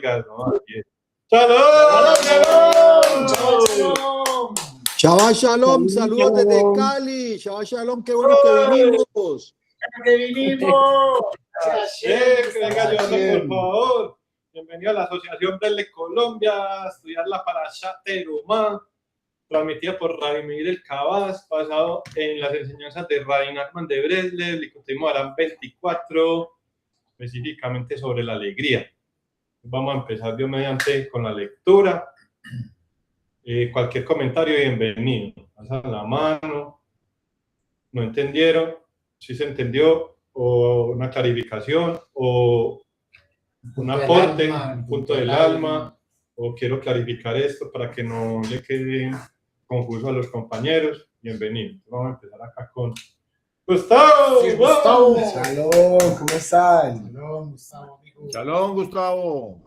oiga, no, ¡Shalom! ¡Shalom! Shabbat Shalom, saludos desde Cali. Shabbat Shalom, qué bueno que vinimos. ¡Que vinimos! Que venga ayudando, por favor. Bienvenido a la Asociación Bresle Colombia, a estudiar la Parashá Terumá, transmitida por Rabbi Meir el Cabas, basado en las enseñanzas de Rabbi Nachman de Breslev, Likutei Moharan 24, específicamente sobre la alegría. Vamos a empezar Dios mediante con la lectura. Cualquier comentario, bienvenido. Alzan la mano. ¿No entendieron? ¿Sí se entendió? ¿O una clarificación? ¿O un aporte? ¿Un punto del alma? ¿O quiero clarificar esto para que no le quede confuso a los compañeros? Bienvenido. Vamos a empezar acá con Gustavo. Sí, Gustavo. Shalom, ¿cómo están? Shalom, Gustavo, amigo. Shalom, Gustavo.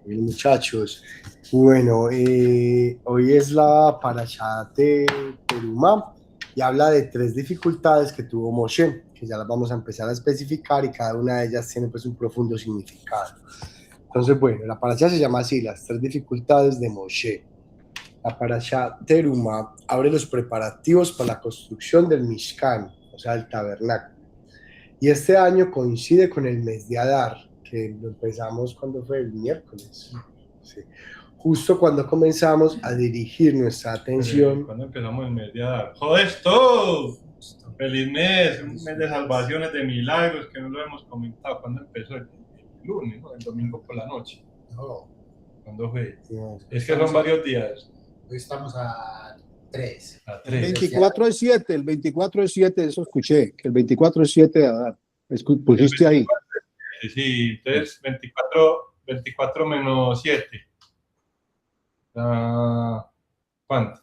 Bien, muchachos. Bueno, hoy es la Parashá de Terumá y habla de 3 dificultades que tuvo Moshe, que ya las vamos a empezar a especificar y cada una de ellas tiene pues un profundo significado. Entonces, bueno, la Parashá se llama así, las 3 dificultades de Moshe. La Parashá Terumá abre los preparativos para la construcción del Mishkan, o sea, el tabernáculo. Y este año coincide con el mes de Adar, que lo empezamos cuando fue el miércoles. Sí. Justo cuando comenzamos a dirigir nuestra atención. ¿Cuándo empezamos el mes de Adar? ¡Joder, esto! ¡Feliz mes! Un mes de salvaciones, de milagros, que no lo hemos comentado. ¿Cuándo empezó? El lunes, ¿no? El domingo por la noche. No. ¿Cuándo fue? No, Es que son varios días. Hoy estamos a 3. A el 3. 24 es 7, el 24 es 7, eso escuché, que el 24 es 7 de Adar. Pusiste ahí. Sí, entonces 24 menos 7. ¿Cuánto?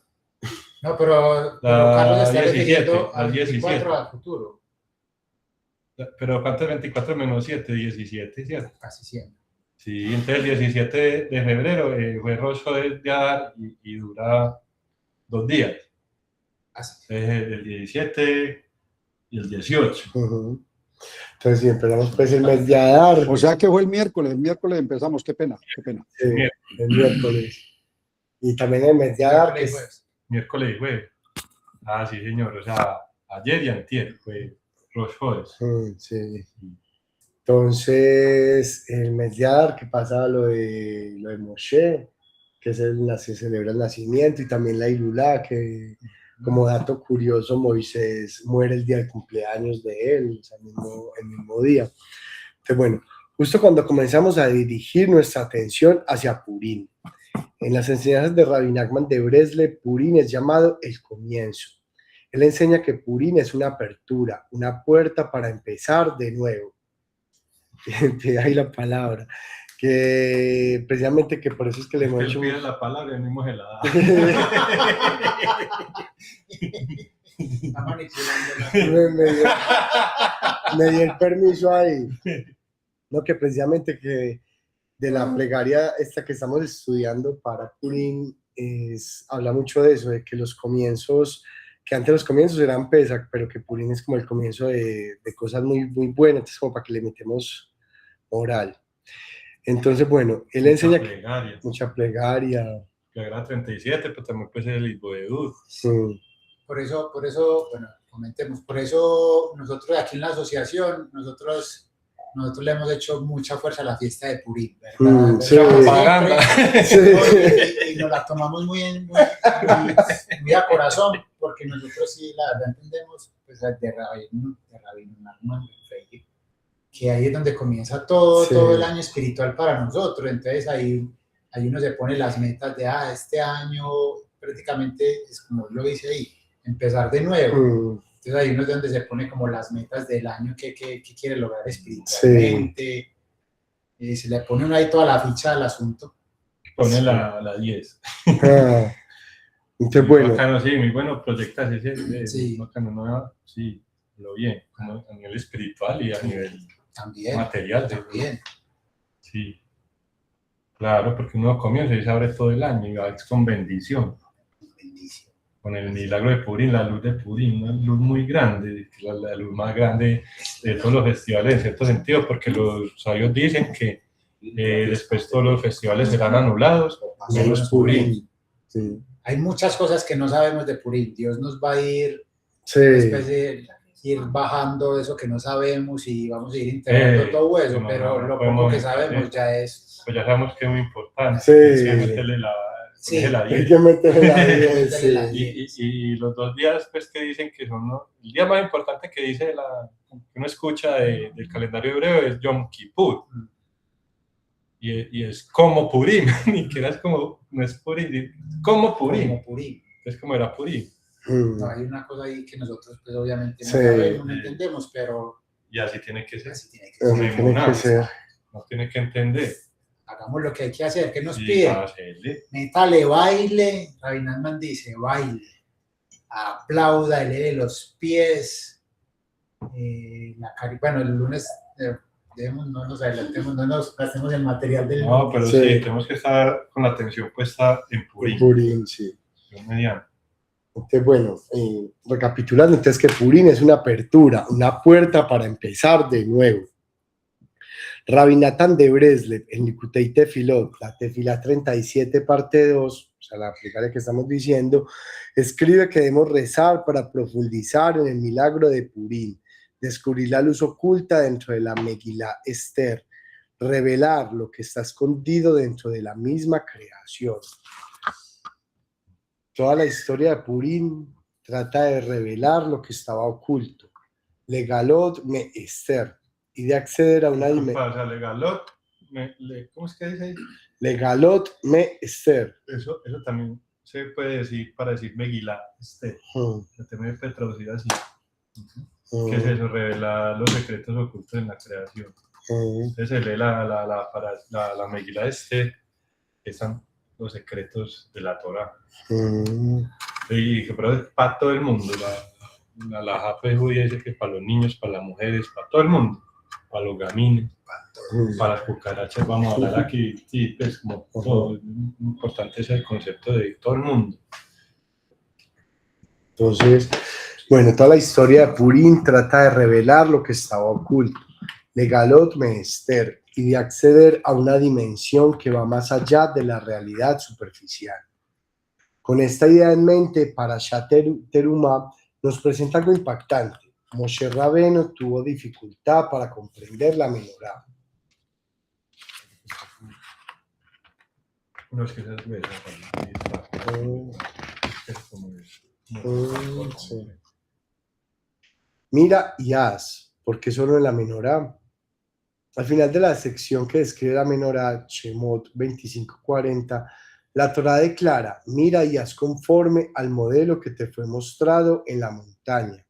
No, pero Carlos está 17, refiriendo al al 24 17. al futuro. Pero ¿cuánto es 24 menos 7? 17, ¿cierto? Casi siempre. Sí, entonces el 17 de febrero fue Rosh Chodesh de Adar y dura 2 días. Así. Entonces el 17 y el 18. Uh-huh. Entonces, si empezamos pues el mes de Adar. O sea que fue el miércoles empezamos, qué pena. Miércoles. El miércoles. Y también el mes de Adar, que es Miércoles y jueves. Ah, sí, señor. O sea, ayer y antier fue Rosh Chodesh. sí. Entonces, el mes de Adar, que pasa lo de Moshe, que se celebra el nacimiento, y también la Ilulá, que como dato curioso, Moisés muere el día del cumpleaños de él, o sea, el mismo día. Entonces, bueno, justo cuando comenzamos a dirigir nuestra atención hacia Purim. En las enseñanzas de Rabbi Nachman de Breslev, Purim es llamado el comienzo. Él enseña que Purim es una apertura, una puerta para empezar de nuevo. De ahí la palabra. Que precisamente que por eso es que le hemos hecho. Pide la palabra y mismo se la da. Está manipulando. Me dio el permiso ahí. No, que precisamente que de la plegaria esta que estamos estudiando para Purim habla mucho de eso, de que los comienzos, que antes los comienzos eran Pesach, pero que Purim es como el comienzo de cosas muy, muy buenas, entonces como para que le metemos oral. Entonces, bueno, él enseña plegaria. Mucha plegaria. Plegaria 37, pero también puede ser el Isboedud. Sí. Por eso, bueno, comentemos, por eso nosotros aquí en la asociación, nosotros le hemos hecho mucha fuerza a la fiesta de Purim, ¿verdad? Sí. Propaganda. Y nos la tomamos muy a corazón, porque nosotros sí, la verdad, entendemos pues, de Rabbi Nachman, que ahí es donde comienza todo el año espiritual para nosotros. Entonces ahí uno se pone las metas de este año prácticamente es como lo dice ahí, empezar de nuevo. Entonces ahí uno es donde se pone como las metas del año que quiere lograr espiritualmente. Se le pone uno ahí toda la ficha al asunto. Pone la 10. Entonces, muy bueno. Bacano, sí, muy bueno proyectarse. Sí. Bacano, ¿no? Sí, lo bien, como a nivel espiritual y a nivel también, material. También. Sí. Claro, porque uno comienza y se abre todo el año y va con bendición. Con el milagro de Purim, la luz de Purim, una luz muy grande, la luz más grande de todos los festivales en cierto sentido, porque los sabios dicen que Después todos los festivales serán anulados, menos Purim. Sí. Hay muchas cosas que no sabemos de Purim. Dios nos va a ir Sí. después de ir bajando eso que no sabemos y vamos a ir integrando todo eso, pero lo poco que sabemos ya es... Pues ya sabemos que es muy importante. Sí. Hay que meterle la Hay que meterle la 10, sí. Y los 2 días pues, que dicen que son, ¿no? El día más importante que dice que uno escucha del calendario hebreo es Yom Kippur. Y es como Purim, ni siquiera es como, no es Purim, como Purim. Como Purim. Es como era Purim. No, hay una cosa ahí que nosotros pues obviamente no sabemos, no entendemos, pero... Y así tiene que ser. Así tiene que ser. No tiene que entender. Hagamos lo que hay que hacer. ¿Qué nos piden? Métale baile. Rabbi Nachman dice baile. Aplauda, eleve los pies. Bueno, el lunes no nos adelantemos, no nos gastemos el material del... No, pero sí, tenemos que estar con la atención puesta en Purim. En Purim, sí. Mediano. Entonces, bueno, recapitulando, entonces que Purim es una apertura, una puerta para empezar de nuevo. Rabbi Natan de Breslev, en Likutei Tefilot, la Tefilá 37, parte 2, o sea, la plegaria que estamos diciendo, escribe que debemos rezar para profundizar en el milagro de Purim, descubrir la luz oculta dentro de la Megilá Esther, revelar lo que está escondido dentro de la misma creación. Toda la historia de Purim trata de revelar lo que estaba oculto. Legalot me Esther, y de acceder a una dimensión. O sea, legalot, ¿cómo es que dice ahí? Legalot me Esther. Eso también se puede decir para decir Megilá Esther. Se también puede traducir así. ¿Qué es eso? Revelar los secretos ocultos en la creación. Entonces se lee la Megilá Esther, que están los secretos de la Torah. Y que para todo el mundo, la halajá judía dice que para los niños, para las mujeres, para todo el mundo, para los gamines, para las cucarachas, vamos a hablar aquí, sí, pues como todo, importante es el concepto de todo el mundo. Entonces, bueno, toda la historia de Purim trata de revelar lo que estaba oculto, legalot me Esther, y de acceder a una dimensión que va más allá de la realidad superficial. Con esta idea en mente, Parashat Terumá nos presenta algo impactante. Moshe Rabbeinu tuvo dificultad para comprender la menorá. No es que se ve sí. Mira y haz, porque solo en la menorá. Al final de la sección que describe la menorá, Shemot 25:40, la Torá declara: mira y haz conforme al modelo que te fue mostrado en la montaña.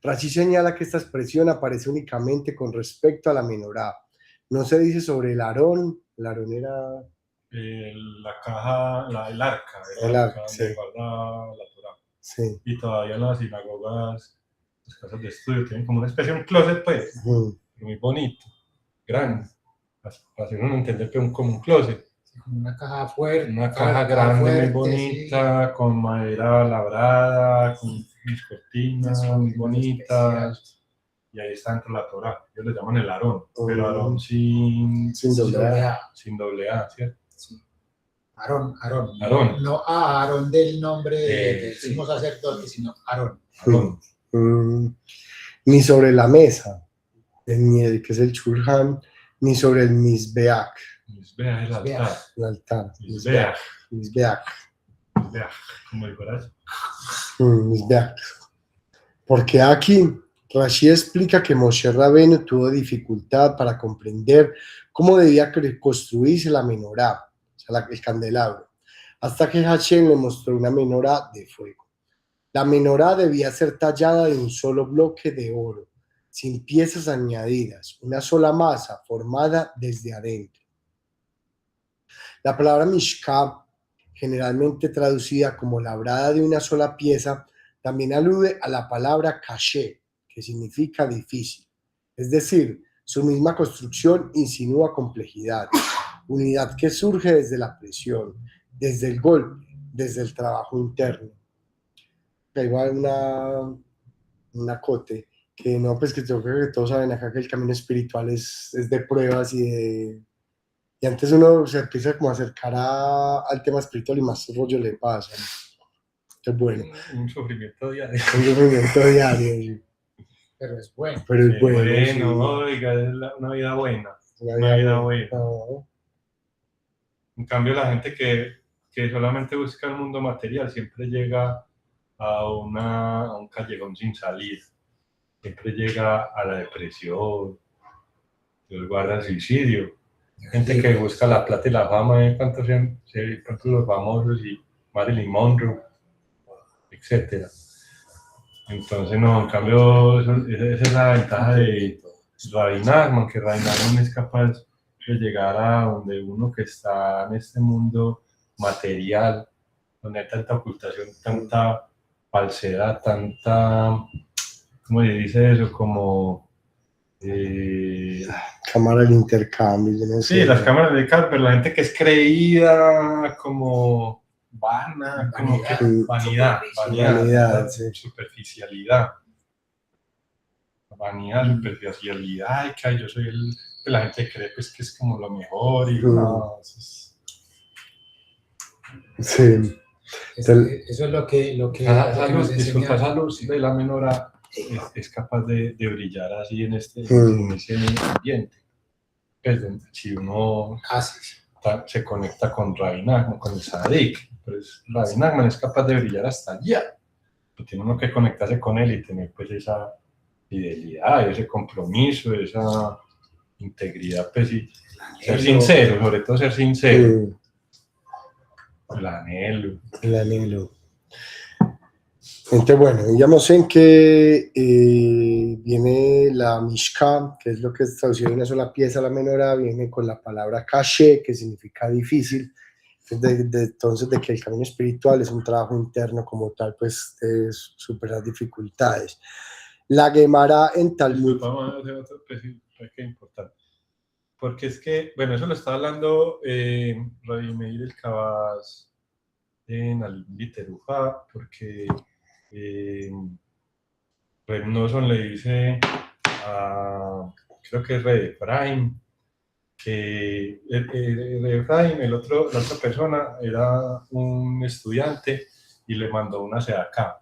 Rashi señala que esta expresión aparece únicamente con respecto a la menorá. No se dice sobre el Aarón. El Aarón era... la caja, el arca sí. donde guarda la Torá. Sí. Y todavía en las sinagogas, las casas de estudio, tienen como una especie de un closet, pues, muy bonito, grande, para hacer uno entender que es como un closet. Una caja fuerte. Una caja grande, fuerte, muy bonita, sí. Con madera labrada, con mis cortinas muy bonitas. Y ahí está dentro la Torá. Ellos le llaman el Aarón, pero Aarón sin doble A, ¿cierto? Sí. Aarón. No Aarón del nombre del sumo sacerdote, sino Aarón. Ni sobre la mesa, que es el Shulchan, ni sobre el Mizbeach. Mizbeach es el altar. El altar. Mizbeach. Como el corazón. Mizbeach. Porque aquí Rashi explica que Moshe Rabbeinu tuvo dificultad para comprender cómo debía construirse la menorá, o sea, el candelabro, hasta que Hashem le mostró una menorá de fuego. La menorá debía ser tallada de un solo bloque de oro, sin piezas añadidas, una sola masa formada desde adentro. La palabra Mishká, generalmente traducida como labrada de una sola pieza, también alude a la palabra caché, que significa difícil. Es decir, su misma construcción insinúa complejidad, unidad que surge desde la presión, desde el golpe, desde el trabajo interno. Ahí va una cote. que no, pues que yo creo que todos saben acá que el camino espiritual es de pruebas y antes uno se empieza como a acercar al tema espiritual y más rollo le pasa, ¿no? Entonces, bueno, Un sufrimiento diario. un sufrimiento diario, sí, Pero es bueno. pero es bueno, sí, Oiga, es una vida buena. una Una vida buena. buena. No, En cambio, la gente que solamente busca el mundo material siempre llega a un callejón sin salida. Siempre llega a la depresión, Dios guarda el suicidio. Gente que busca la plata y la fama, cuántos los famosos y Marilyn Monroe, etcétera. Entonces, no, en cambio, esa es la ventaja de Ravi Nachman, que Ravi Nachman es capaz de llegar a donde uno que está en este mundo material, donde hay tanta ocultación, tanta falsedad, tanta, ¿cómo se dice eso? Como... cámara del intercambio, yo no sé. sí, las cámaras de car, pero la gente que es creída como vana, como que Vanidad, sí. superficialidad. Vanidad, superficialidad, ay, que yo soy la gente cree pues que es como lo mejor y no, Sí. Eso es lo que esa nos luz, disculpa, enseña. esa luz de la menora es capaz de brillar así en ese ambiente. Pues, si uno se conecta con Ravi Nachman, con el Sadik, pues Ravi Nachman es capaz de brillar hasta allá. Pero tiene uno que conectarse con él y tener pues esa fidelidad, ese compromiso, esa integridad, pues y ser sincero, sobre todo ser sincero. El anhelo. El anhelo. Entonces, bueno, digamos en que viene la Mishkan, que es lo que es traducido en una sola pieza, la menorá, viene con la palabra caché, que significa difícil. Entonces, de que el camino espiritual es un trabajo interno como tal, pues de superar dificultades. La Gemara en Talmud. Vamos a hacer otro que es importante. Porque es que, bueno, eso lo está hablando Rabbi Meir el Kabaz en Al-Biteruja, porque Reb Nosson le dice a, creo que es Reb Efraim, que Reb Efraim, la otra persona, era un estudiante y le mandó una sedaká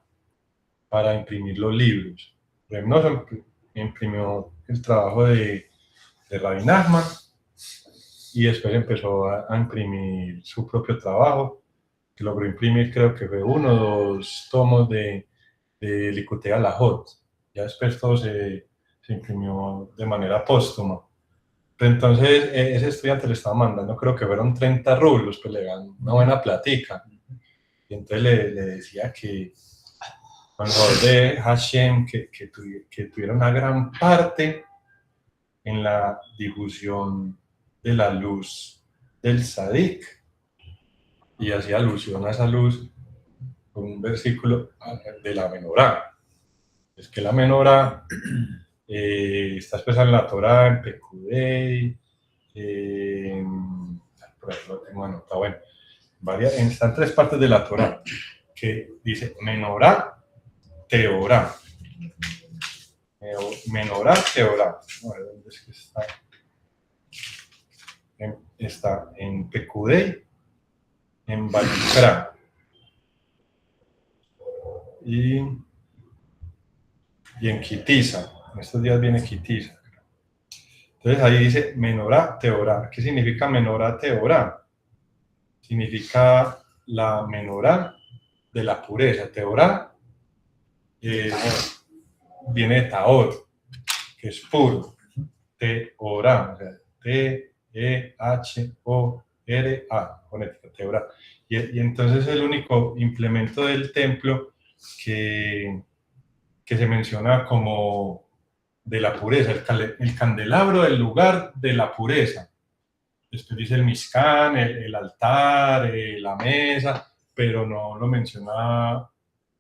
para imprimir los libros. Reb Nosson imprimió el trabajo de Rabbi Nachman y después empezó a imprimir su propio trabajo, que logró imprimir creo que fue 1 o 2 tomos de Likutei Halachot. Ya después todo se imprimió de manera póstuma. Pero entonces ese estudiante le estaba mandando, creo que fueron 30 rublos, pues le dan una buena platica. Y entonces le decía que con el favor de Hashem, que tuviera una gran parte en la difusión de la luz del Sadik, y hacía alusión a esa luz con un versículo de la menorá. Es que la menorá está expresada en la Torá, en Pekudei, por ahí lo tengo anotado, bueno, están 3 partes de la Torá, que dice menorá, teorá. Menorá, teorá. A ver, ¿dónde es que está? Está en Pekudei, en Vayikra y en Kitisa. En estos días viene Kitisa. Entonces ahí dice menorá, teorá. ¿Qué significa menorá, teorá? Significa la menorá de la pureza. Teorá viene de taor, que es puro. Teorá, o sea, T-E-H-O-R-A, fonética, teorá. Y entonces el único implemento del templo que se menciona como de la pureza, el candelabro del lugar de la pureza. Después dice el Mishkan, el altar, la mesa, pero no lo menciona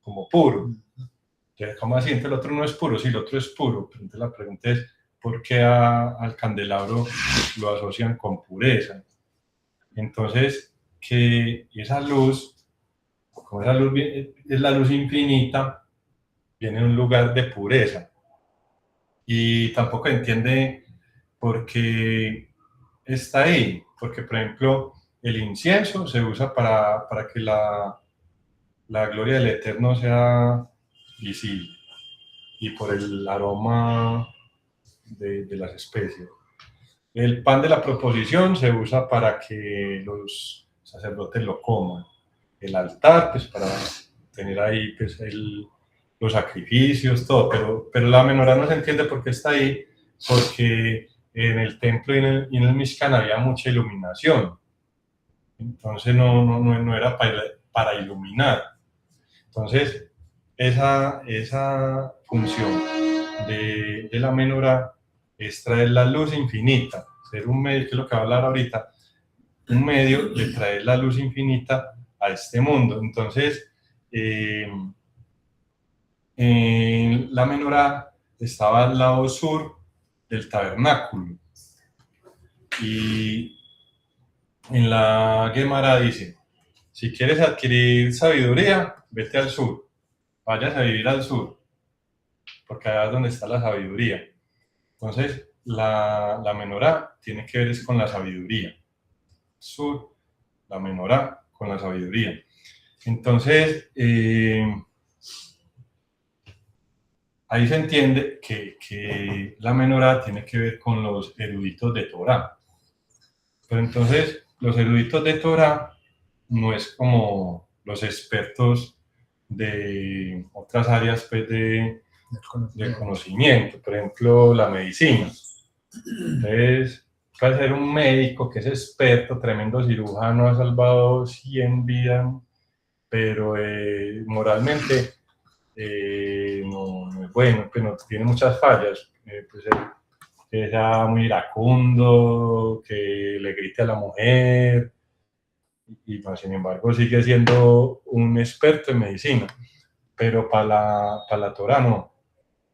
como puro. Entonces, ¿cómo así? Entonces el otro no es puro, sí, el otro es puro. Pero entonces la pregunta es, ¿por qué al candelabro lo asocian con pureza? Entonces, que esa luz, como esa luz es la luz infinita, viene de un lugar de pureza. y tampoco entiende por qué está ahí, porque por ejemplo el incienso se usa para que la gloria del Eterno sea visible y por el aroma de las especies. El pan de la proposición se usa para que los sacerdotes lo coman. El altar, pues para tener ahí pues, los sacrificios, todo, pero la menorá no se entiende por qué está ahí, porque en el templo y en el Mishkan había mucha iluminación, entonces no era para iluminar. Entonces, esa función de la menorá es traer la luz infinita, ser un medio, que es lo que va a hablar ahorita, un medio de traer la luz infinita a este mundo. Entonces, en la menorá estaba al lado sur del tabernáculo. Y en la Gemara dice, si quieres adquirir sabiduría, vete al sur, vayas a vivir al sur, porque allá es donde está la sabiduría. Entonces, la menorá tiene que ver con la sabiduría. Sur, la menorá con la sabiduría. Entonces, ahí se entiende que la menorá tiene que ver con los eruditos de Torah. Pero entonces, los eruditos de Torah no es como los expertos de otras áreas pues, del conocimiento, por ejemplo, la medicina. Entonces, puede ser un médico que es experto, tremendo cirujano, ha salvado 100 vidas, pero moralmente no es bueno, pues no, tiene muchas fallas. Pues que sea muy iracundo, que le grite a la mujer, y pues, sin embargo sigue siendo un experto en medicina. Pero para la Torah no.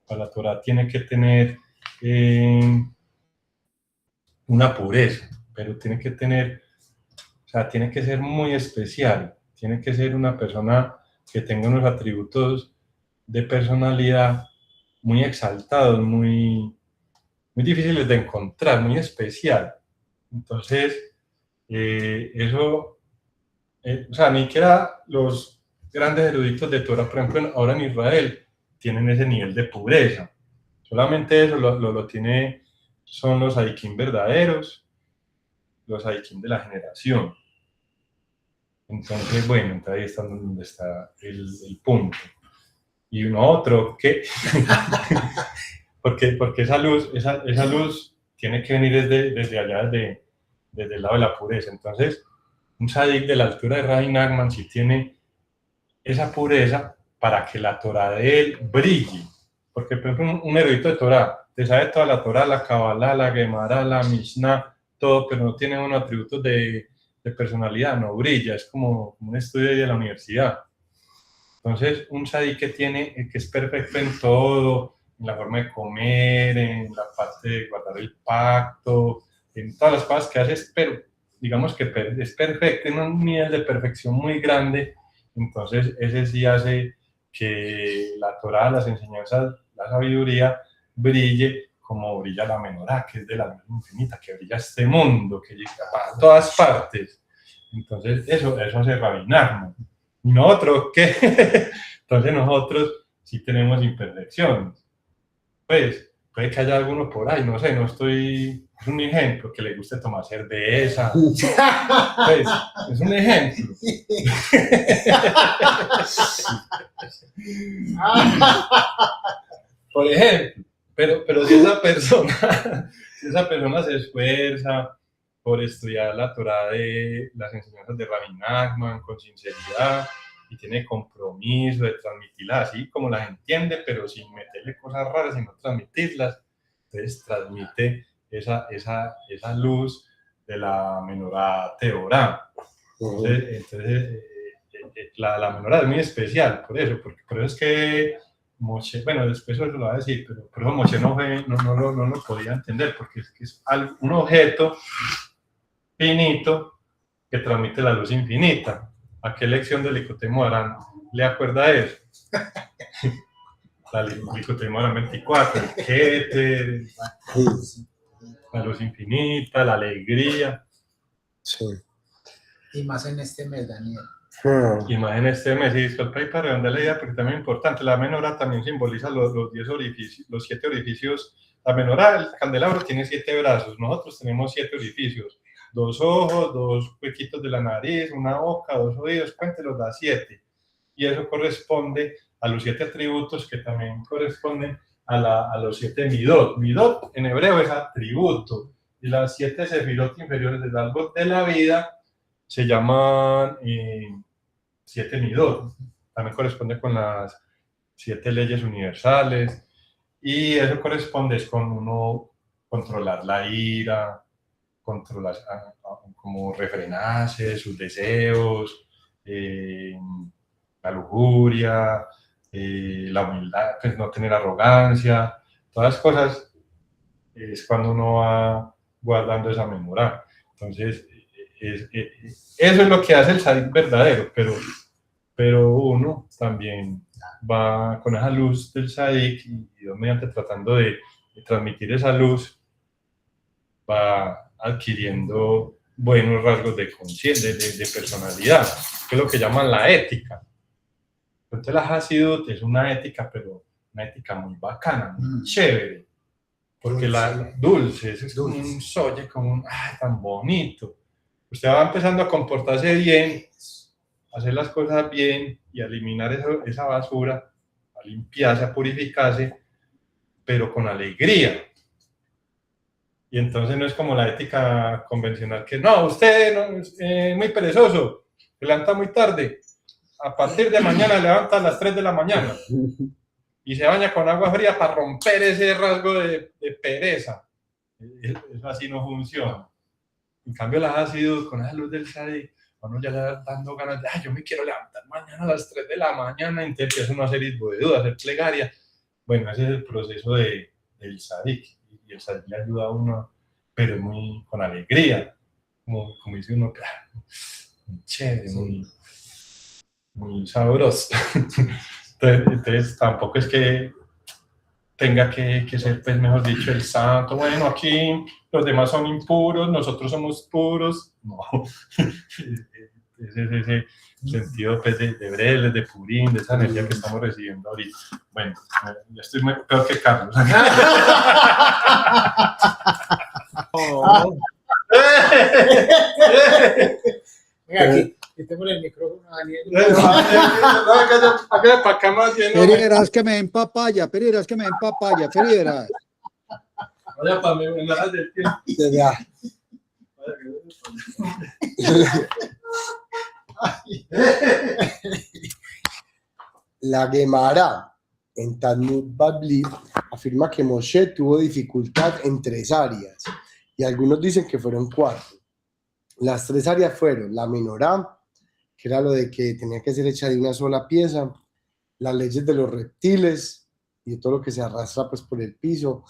Para la Torah tiene que tener una pureza, pero tiene que tener, o sea, tiene que ser muy especial, tiene que ser una persona que tenga unos atributos de personalidad muy exaltados, muy difíciles de encontrar, muy especial. Entonces, eso, o sea, ni siquiera los grandes eruditos de Torah, por ejemplo, ahora en Israel, tienen ese nivel de pureza. Solamente eso lo tiene, son los Haikim verdaderos, los Haikim de la generación. Entonces, bueno, entonces ahí está donde está el punto. Y uno otro, que porque esa luz tiene que venir desde allá, desde el lado de la pureza. Entonces, un sadik de la altura de Rabbi Nachman sí tiene esa pureza para que la Torah de él brille. Porque, por ejemplo, un erudito de Torah, te sabe toda la Torah, la Kabbalah, la Gemara, la Mishnah, todo, pero no tiene unos atributos de personalidad, no brilla, es como un estudio de la universidad. Entonces, un sadik que es perfecto en todo, en la forma de comer, en la parte de guardar el pacto, en todas las cosas que haces, pero digamos que es perfecto, en un nivel de perfección muy grande. Entonces, ese sí hace que la Torah, las enseñanzas, la sabiduría brille como brilla la menorá, que es de la luz infinita, que brilla este mundo, que llega a todas partes. Entonces, eso hace Rabbi Nachman. Nosotros, ¿qué? Entonces nosotros sí tenemos imperfecciones. Pues, puede que haya alguno por ahí, no sé, no estoy... Es un ejemplo, que le guste tomar cerveza. Pues, es un ejemplo. Por ejemplo. Pero si esa persona se esfuerza por estudiar la Torah de las enseñanzas de Rabbi Nachman con sinceridad y tiene compromiso de transmitirlas así como las entiende, pero sin meterle cosas raras, sino transmitirlas, entonces transmite esa luz de la menorá Teorá. Entonces la menorá es muy especial, por eso es que Moshe, bueno, después eso lo va a decir, pero por eso Moshe no lo podía entender, porque es un objeto finito que transmite la luz infinita. ¿A qué lección de Likutei Moharan le acuerda eso? la Licutimo de la 24, el Keter, la luz infinita, la alegría. Sí. Y más en este mes, Daniel. Y más en este mes, y disculpa y para redondear la idea, porque también es importante, la menorá también simboliza los 10 orificios, los 7 orificios. La menorá, el candelabro tiene 7 brazos, nosotros tenemos 7 orificios, 2 ojos, 2 huequitos de la nariz, una boca, 2 oídos, cuéntelos, da 7. Y eso corresponde a los 7 atributos que también corresponden a los 7 midot. Midot en hebreo es atributo, y las 7 sefirot inferiores del árbol de la vida se llaman 7 midot. También corresponde con las 7 leyes universales, y eso corresponde con uno controlar la ira, controlar, como refrenarse sus deseos, la lujuria, la humildad, pues no tener arrogancia, todas las cosas es cuando uno va guardando esa memoria. Entonces, eso es lo que hace el tzadik verdadero, pero uno también va con esa luz del tzadik y Dios mediante tratando de transmitir esa luz, va adquiriendo buenos rasgos de conciencia, de personalidad, que es lo que llaman la ética. Entonces la Hasidut es una ética, pero una ética muy bacana, muy chévere, porque la dulce, es como un soye, como un, tan bonito. Usted va empezando a comportarse bien, a hacer las cosas bien y a eliminar esa basura, a limpiarse, a purificarse, pero con alegría. Y entonces no es como la ética convencional que no, usted no, es muy perezoso, se levanta muy tarde, a partir de mañana levanta a las 3 de la mañana y se baña con agua fría para romper ese rasgo de pereza. Eso así no funciona. En cambio, la Hasidut, con esa luz del Tzadik, uno ya le va dando ganas de, yo me quiero levantar mañana a las 3 de la mañana, entonces empieza uno a hacer isboedú, a hacer plegaria. Bueno, ese es el proceso del Tzadik. Y el Tzadik le ayuda a uno, pero muy con alegría, como dice uno, muy chévere, muy sabroso. Entonces, tampoco es que tenga que ser, pues, mejor dicho, el santo. Bueno, aquí los demás son impuros, nosotros somos puros. No, ese sentido, pues, de Breles, de Purín, de esa energía que estamos recibiendo ahorita. Bueno, yo estoy peor que Carlos. Mira, aquí tenemos el micrófono, Daniel. Para acá más bien. Perieras que me den papaya, Perieras. Vaya para mí, en la del tiempo. La Gemara en Talmud Babli afirma que Moshe tuvo dificultad en 3 áreas y algunos dicen que fueron 4. Las 3 áreas fueron la menorá, que era lo de que tenía que ser hecha de una sola pieza, las leyes de los reptiles y de todo lo que se arrastra, pues, por el piso,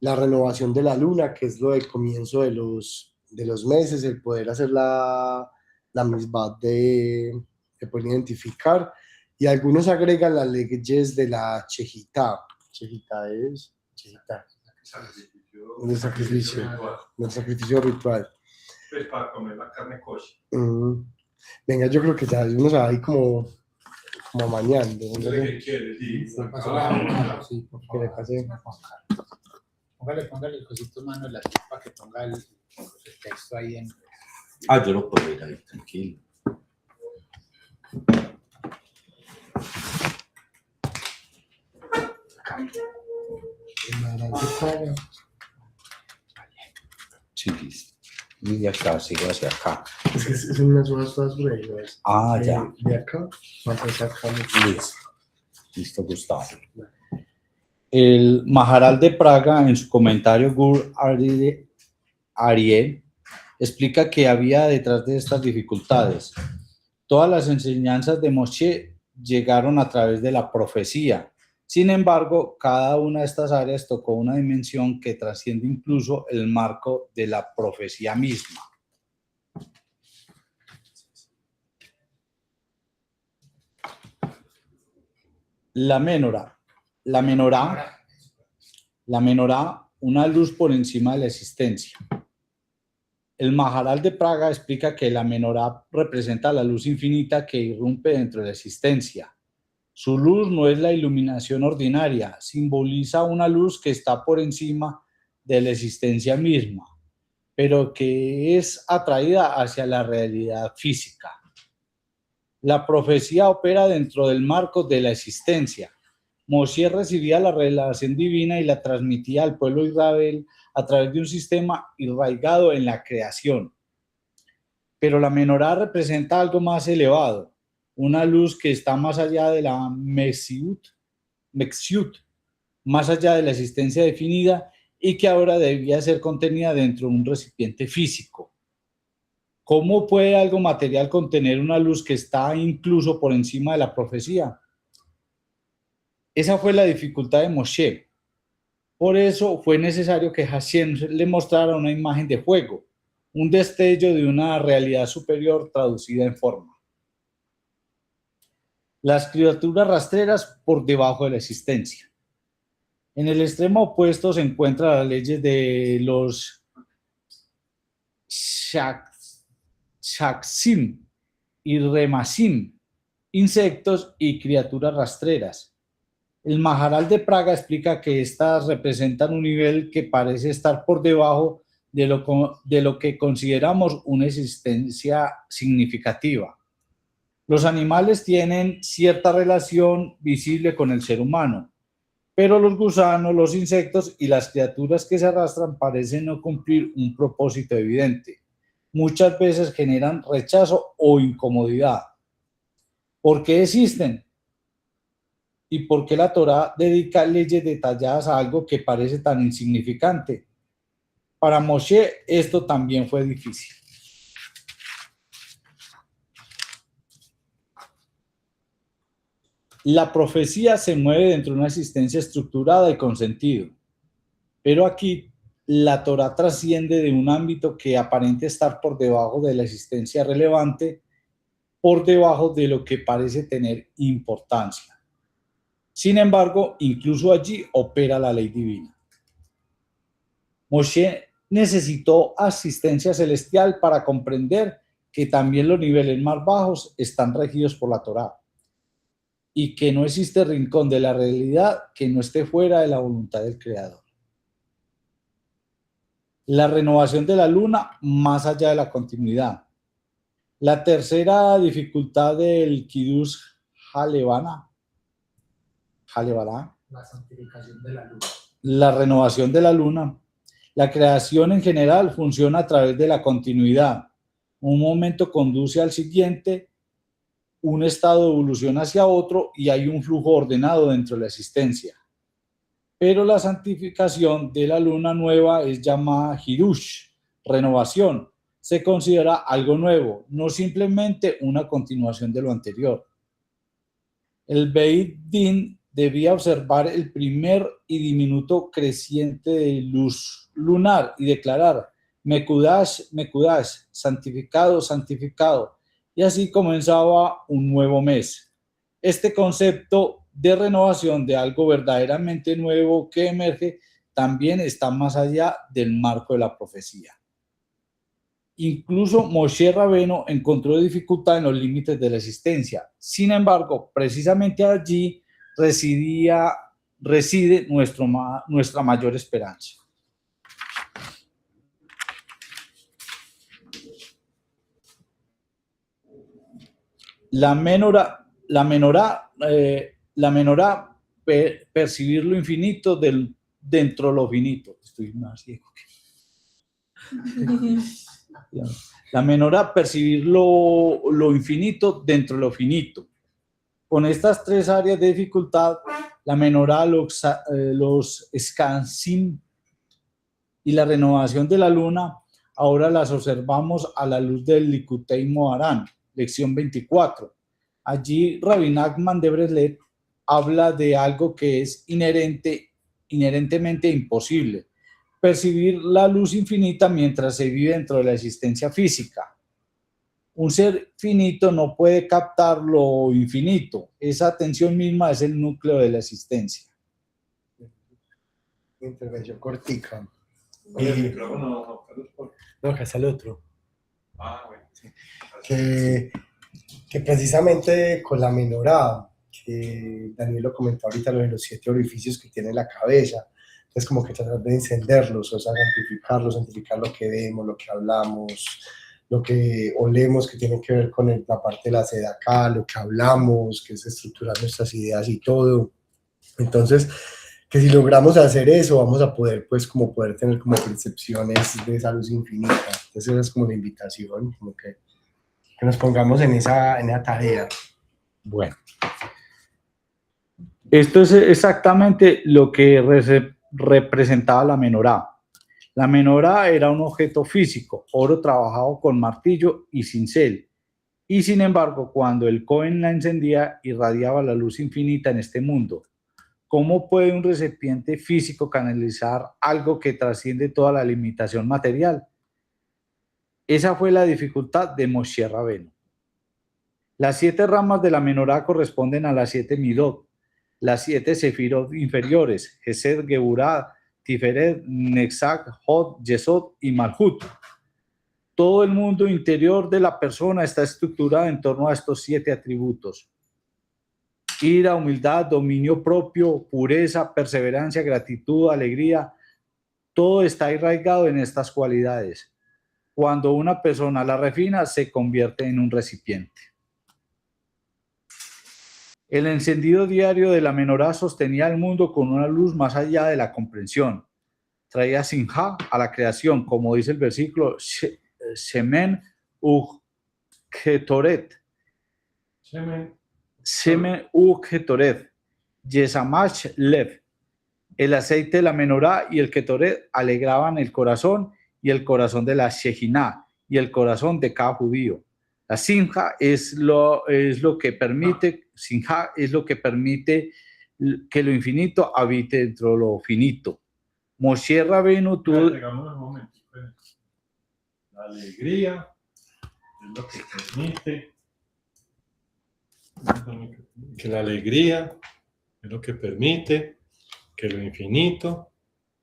la renovación de la luna, que es lo del comienzo de los meses, el poder hacer la misbah de poder identificar, y algunos agregan las leyes de la chejitá. Chejitá es el sacrificio ritual. Pues para comer la carne kosher. Venga, yo creo que ya uno se va ahí como amañando. Póngale el cosito mano en la para que ponga el texto ahí en. Yo lo puedo ir ahí, tranquilo. Sí, listo. Y ya está, sigo hacia acá. Es que son unas hojas todas gruesas. Ya. De acá, vamos a sacar. Listo, Gustavo. El Maharal de Praga, en su comentario Gur Ariel, explica que había detrás de estas dificultades. Todas las enseñanzas de Moshe llegaron a través de la profecía. Sin embargo, cada una de estas áreas tocó una dimensión que trasciende incluso el marco de la profecía misma. La menorá La menorá, una luz por encima de la existencia. El Maharal de Praga explica que la menorá representa la luz infinita que irrumpe dentro de la existencia. Su luz no es la iluminación ordinaria, simboliza una luz que está por encima de la existencia misma, pero que es atraída hacia la realidad física. La profecía opera dentro del marco de la existencia. Moshe recibía la revelación divina y la transmitía al pueblo de Israel a través de un sistema arraigado en la creación. Pero la menorá representa algo más elevado, una luz que está más allá de la Mexiut, más allá de la existencia definida y que ahora debía ser contenida dentro de un recipiente físico. ¿Cómo puede algo material contener una luz que está incluso por encima de la profecía? Esa fue la dificultad de Moshe. Por eso fue necesario que Hashem le mostrara una imagen de fuego, un destello de una realidad superior traducida en forma. Las criaturas rastreras por debajo de la existencia. En el extremo opuesto se encuentran las leyes de los Shaksim y Remasim, insectos y criaturas rastreras. El Maharal de Praga explica que estas representan un nivel que parece estar por debajo de lo que consideramos una existencia significativa. Los animales tienen cierta relación visible con el ser humano, pero los gusanos, los insectos y las criaturas que se arrastran parecen no cumplir un propósito evidente. Muchas veces generan rechazo o incomodidad. ¿Por qué existen? ¿Y por qué la Torá dedica leyes detalladas a algo que parece tan insignificante? Para Moshe esto también fue difícil. La profecía se mueve dentro de una existencia estructurada y con sentido. Pero aquí la Torá trasciende de un ámbito que aparenta estar por debajo de la existencia relevante, por debajo de lo que parece tener importancia. Sin embargo, incluso allí opera la ley divina. Moshe necesitó asistencia celestial para comprender que también los niveles más bajos están regidos por la Torá y que no existe rincón de la realidad que no esté fuera de la voluntad del Creador. La renovación de la luna más allá de la continuidad. La tercera dificultad del Kiddush Halevana, La santificación de la luna. la renovación de la luna. La creación en general funciona a través de la continuidad. Un momento conduce al siguiente, un estado evoluciona hacia otro y hay un flujo ordenado dentro de la existencia. Pero la santificación de la luna nueva es llamada Hidush, renovación. Se considera algo nuevo, no simplemente una continuación de lo anterior. El Beit Din debía observar el primer y diminuto creciente de luz lunar y declarar Mekudash, Mekudash, santificado, santificado. Y así comenzaba un nuevo mes. Este concepto de renovación de algo verdaderamente nuevo que emerge también está más allá del marco de la profecía. Incluso Moshe Rabeno encontró dificultad en los límites de la existencia. Sin embargo, precisamente allí reside nuestra mayor esperanza. La menorá, percibir lo infinito dentro de lo finito. Estoy más ciego que... La menorá, percibir lo infinito dentro de lo finito. Con estas tres áreas de dificultad, la menorá, los scansim y la renovación de la luna, ahora las observamos a la luz del Likutei Moharan, lección 24. Allí Rabbi Nachman de Breslev habla de algo que es inherentemente imposible: percibir la luz infinita mientras se vive dentro de la existencia física. Un ser finito no puede captar lo infinito. Esa atención misma es el núcleo de la existencia. intervención cortica. Oye, el micrófono, Juan Carlos, por- No, acá está el otro. Ah, bueno. Que precisamente con la menorá, que Daniel lo comentó ahorita, lo de los 7 orificios que tiene la cabeza, es como que tratar de encenderlos, o sea, santificar lo que vemos, lo que hablamos, lo que olemos, que tiene que ver con la parte de la sedacá, lo que hablamos, que es estructurar nuestras ideas y todo. Entonces, que si logramos hacer eso, vamos a poder, pues, como poder tener como percepciones de esa luz infinita. Entonces, esa es como la invitación, como que nos pongamos en esa tarea. Bueno, esto es exactamente lo que representaba la menorá. La menorá era un objeto físico, oro trabajado con martillo y cincel. Y sin embargo, cuando el Cohen la encendía, irradiaba la luz infinita en este mundo. ¿Cómo puede un recipiente físico canalizar algo que trasciende toda la limitación material? Esa fue la dificultad de Moshe Rabbeinu. Las 7 ramas de la menorá corresponden a las 7 midot, las 7 sefirot inferiores, Gesed, Geburah, Tiferet, Netzach, Hod, Yesod y Malhut. Todo el mundo interior de la persona está estructurado en torno a estos 7 atributos. Ira, humildad, dominio propio, pureza, perseverancia, gratitud, alegría, todo está arraigado en estas cualidades. Cuando una persona la refina, se convierte en un recipiente. El encendido diario de la menorá sostenía al mundo con una luz más allá de la comprensión. Traía sinjá a la creación, como dice el versículo, Shemen Uketoret. Shemen Uketoret. Yesamach Lev. El aceite de la menorá y el ketoret alegraban el corazón y el corazón de la Shejiná y el corazón de cada judío. La sinja es lo que permite, sinja es lo que permite que lo infinito habite dentro de lo finito. Moshe Rabbeinu tuvo... Digamos un momento. La alegría es lo que permite que la alegría es lo que permite que lo infinito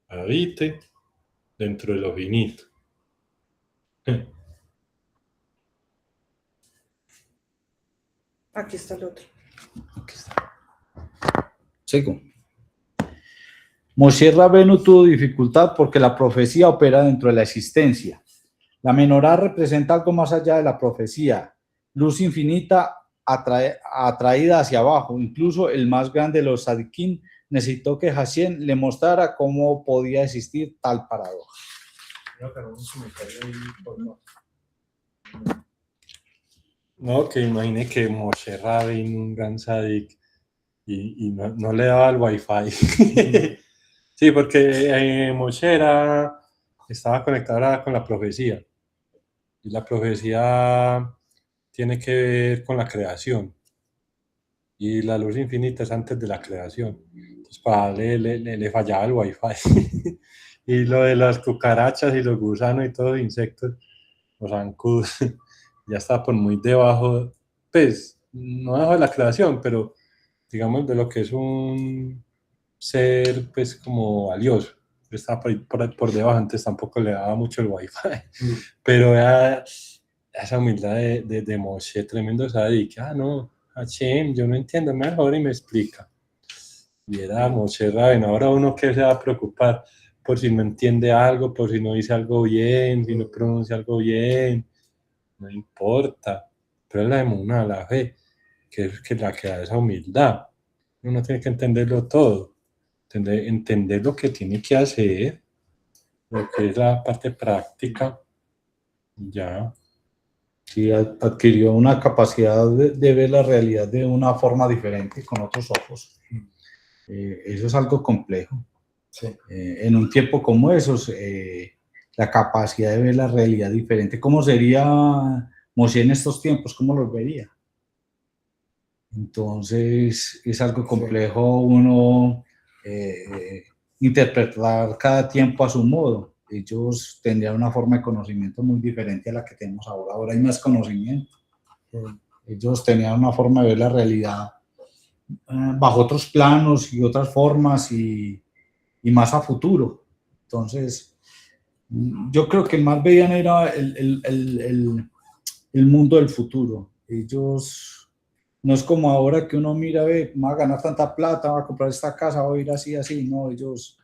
habite dentro de lo finito. Aquí está el otro. Sigo. Moshe Rabbeinu tuvo dificultad porque la profecía opera dentro de la existencia. La menorá representa algo más allá de la profecía, luz infinita atraída hacia abajo. Incluso el más grande de los tzadikim necesitó que Hashem le mostrara cómo podía existir tal paradoja. No, que imagine que Moshe Rabbeinu, un gran tzadik, y no le daba el wifi. Sí, porque Moshe estaba conectado con la profecía. Y la profecía tiene que ver con la creación. Y la luz infinita es antes de la creación. Entonces, para le fallaba el wifi. Y lo de las cucarachas y los gusanos y todos los insectos, los zancudos, ya está por muy debajo, pues, no debajo de la creación, pero digamos de lo que es un ser, pues, como valioso. Estaba por debajo, antes tampoco le daba mucho el wifi. Pero esa humildad de Moshe, tremendo sadik. No, Hashem, yo no entiendo, mejor y me explica. Y era Moshe Rabbeinu. Ahora uno que se va a preocupar por si no entiende algo, por si no dice algo bien, si no pronuncia algo bien, no importa. Pero es la emuná, la fe, que es la que da esa humildad. Uno tiene que entenderlo todo, entender lo que tiene que hacer, lo que es la parte práctica. Ya. Sí, adquirió una capacidad de ver la realidad de una forma diferente, con otros ojos. Eso es algo complejo. Sí. En un tiempo como esos, la capacidad de ver la realidad diferente. ¿Cómo sería Moshe en estos tiempos? ¿Cómo los vería? Entonces, es algo complejo uno interpretar cada tiempo a su modo. Ellos tendrían una forma de conocimiento muy diferente a la que tenemos ahora. Ahora hay más conocimiento. Ellos tenían una forma de ver la realidad bajo otros planos y otras formas, y y más a futuro. Entonces, yo creo que más veían era el mundo del futuro. Ellos, no es como ahora que uno mira, ve, va a ganar tanta plata, va a comprar esta casa, va a ir así, así. No, ellos,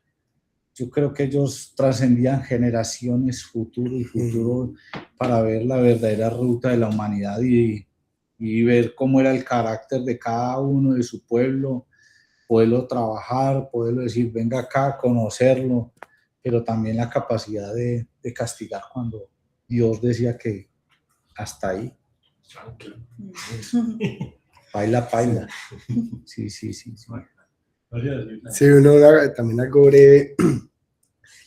yo creo que ellos trascendían generaciones, futuro y futuro, para ver la verdadera ruta de la humanidad y ver cómo era el carácter de cada uno de su pueblo, poderlo trabajar, poderlo decir, venga acá, conocerlo, pero también la capacidad de castigar cuando Dios decía que hasta ahí. Paila, paila. Sí, sí, sí. Sí. Sí, también algo breve.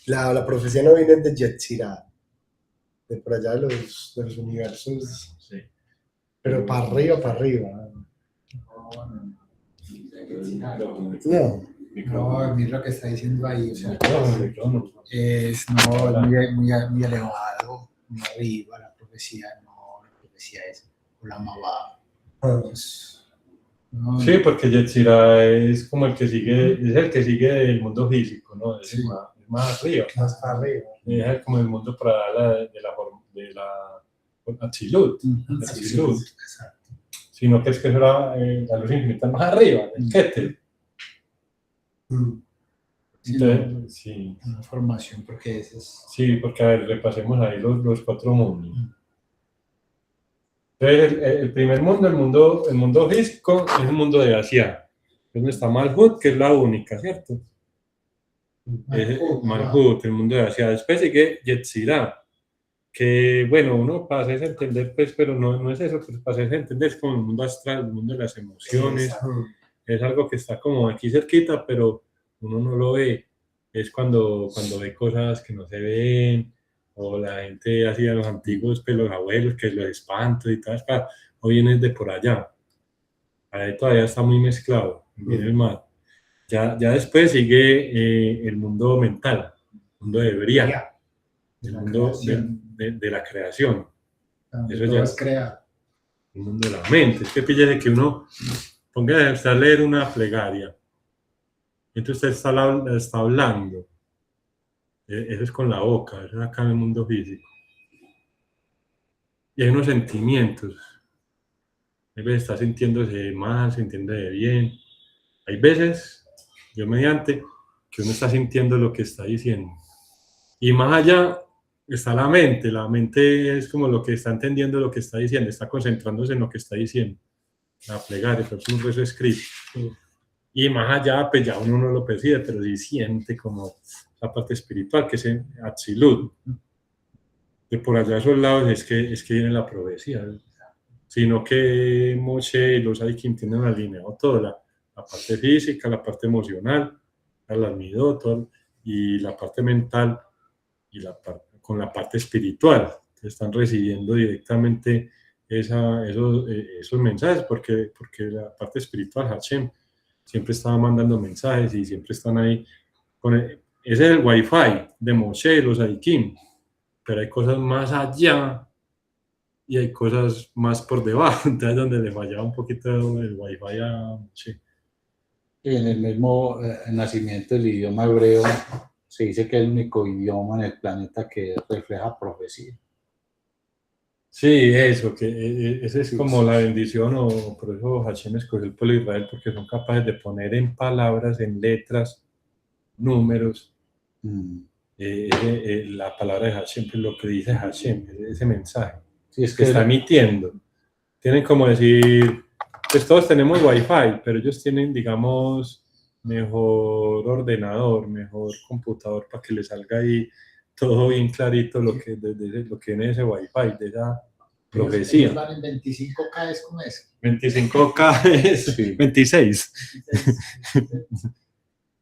La profecía no viene de Yetzirah, de por allá de los universos, Sí. pero para arriba. No. No, a mí lo que está diciendo ahí, o sea, es muy elevado, muy arriba, la profecía es Olamabá. No, Sí, porque Yetzirah es como el que sigue, es el que sigue del mundo físico, ¿no? Es Sí. más arriba. Más para arriba. Es como el mundo para de la Atzilut. Atzilut. Exacto. Sino que es que eso era la luz infinita más arriba, el Keter. Entonces, sí. Una formación, porque ese es... Sí, porque a ver, repasemos ahí los cuatro mundos. Entonces, el primer mundo, el mundo físico, es el mundo de Asia. Es donde está Malhut, que es la única, ¿cierto? Malhut, el mundo de Asia. Después sigue Yetzirah, que, bueno, uno para hacerse entender, pues, pero no es eso, pues, para hacerse entender es como el mundo astral, el mundo de las emociones. Es algo que está como aquí cerquita, pero uno no lo ve. Es cuando ve cosas que no se ven, o la gente hacía los antiguos, pues los abuelos, que los espantos y tal, o vienes de por allá. Ahí todavía está muy mezclado, viene el mar. Ya después sigue el mundo mental, el mundo de Briah, el mundo de la creación. Eso ya es crear. El mundo de la mente. Es que píllese que uno ponga a leer una plegaria. Entonces usted está hablando. Eso es con la boca, eso es acá en el mundo físico. Y hay unos sentimientos. Hay veces está sintiéndose mal, sintiéndose bien. Hay veces, yo mediante, que uno está sintiendo lo que está diciendo. Y más allá está la mente. La mente es como lo que está entendiendo lo que está diciendo, está concentrándose en lo que está diciendo. La plegaria, pero es un rezo escrito. Y más allá, pues ya uno no lo percibe, pero sí siente como la parte espiritual, que es en Atzilut. De por allá a esos lados es que viene la profecía, sino que Moshe y los Aikim tienen alineado todo, la parte física, la parte emocional, la midot, y la parte mental, y con la parte espiritual, que están recibiendo directamente esos mensajes, porque la parte espiritual, Hashem, siempre estaba mandando mensajes y siempre están ahí. Ese es el Wi-Fi de Moshe y los Aikim, pero hay cosas más allá y hay cosas más por debajo, entonces donde le fallaba un poquito el Wi-Fi a Moshe. Y en el mismo nacimiento del idioma hebreo se dice que es el único idioma en el planeta que refleja profecía. Sí, eso, que esa es como la bendición, o por eso Hashem escogió el pueblo de Israel, porque son capaces de poner en palabras, en letras, números, la palabra de Hashem, pues lo que dice Hashem, ese mensaje, Sí, es que está emitiendo. Tienen como decir, pues todos tenemos Wi-Fi, pero ellos tienen, digamos, mejor ordenador, mejor computador para que les salga ahí todo bien clarito lo que viene ese Wi-Fi, de esa profecía. Ellos van en 25K, ¿es como es? 25K es Sí. 26.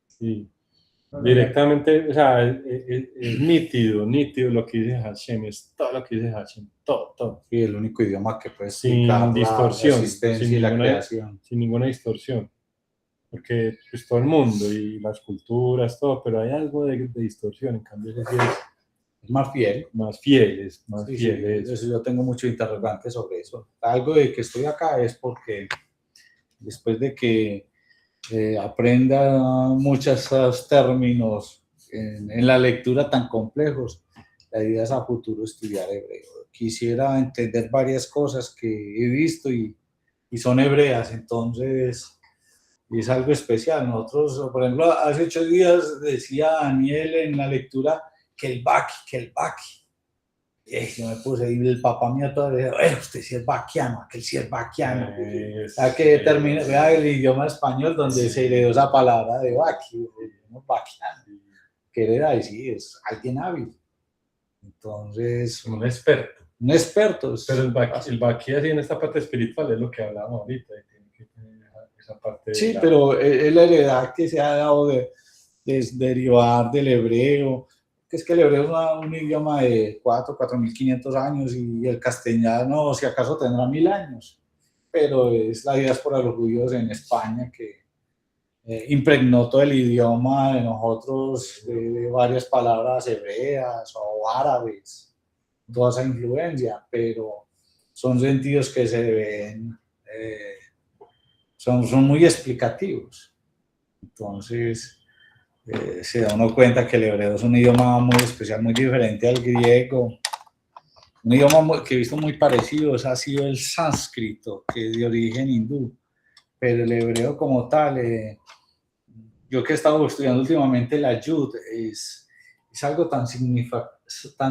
Sí. Directamente, o sea, es nítido lo que dice Hashem, es todo lo que dice Hashem, todo. Sí, el único idioma que puede Sin explicar distorsión, la existencia y la creación. Sin ninguna distorsión. Porque pues todo el mundo y las culturas, todo, pero hay algo de distorsión, en cambio ese sí Es más fiel. más fieles. Sí, eso yo tengo mucho interrogante sobre eso. Algo de que estoy acá es porque después de que aprenda muchos términos en la lectura tan complejos. La idea es a futuro estudiar hebreo. Quisiera entender varias cosas que he visto y son hebreas, entonces es algo especial. Nosotros, por ejemplo, hace 8 días decía Daniel en la lectura que el Baki. Yo me puse y el papá mío todavía decía, usted sí es baquiano, aquel sí es baquiano. Ya que termina, vea el idioma español donde se heredó esa palabra de Baki, baquiano, que era decir, es alguien hábil. Entonces, Un experto. un experto. Pero el Baki así en esta parte espiritual es lo que hablábamos ahorita. Tiene que tener esa parte. Sí, pero es la heredad que se ha dado de derivar del hebreo, que es que el hebreo es un idioma de 4.500 años y el castellano, si acaso, tendrá 1000 años. Pero es la diáspora de los judíos en España que impregnó todo el idioma de nosotros, de varias palabras hebreas o árabes, toda esa influencia, pero son sentidos que se ven, son muy explicativos. Entonces, se da uno cuenta que el hebreo es un idioma muy especial, muy diferente al griego. Un idioma que he visto muy parecido ha sido el sánscrito, que es de origen hindú, pero el hebreo como tal, yo que he estado estudiando últimamente la yud, es algo tan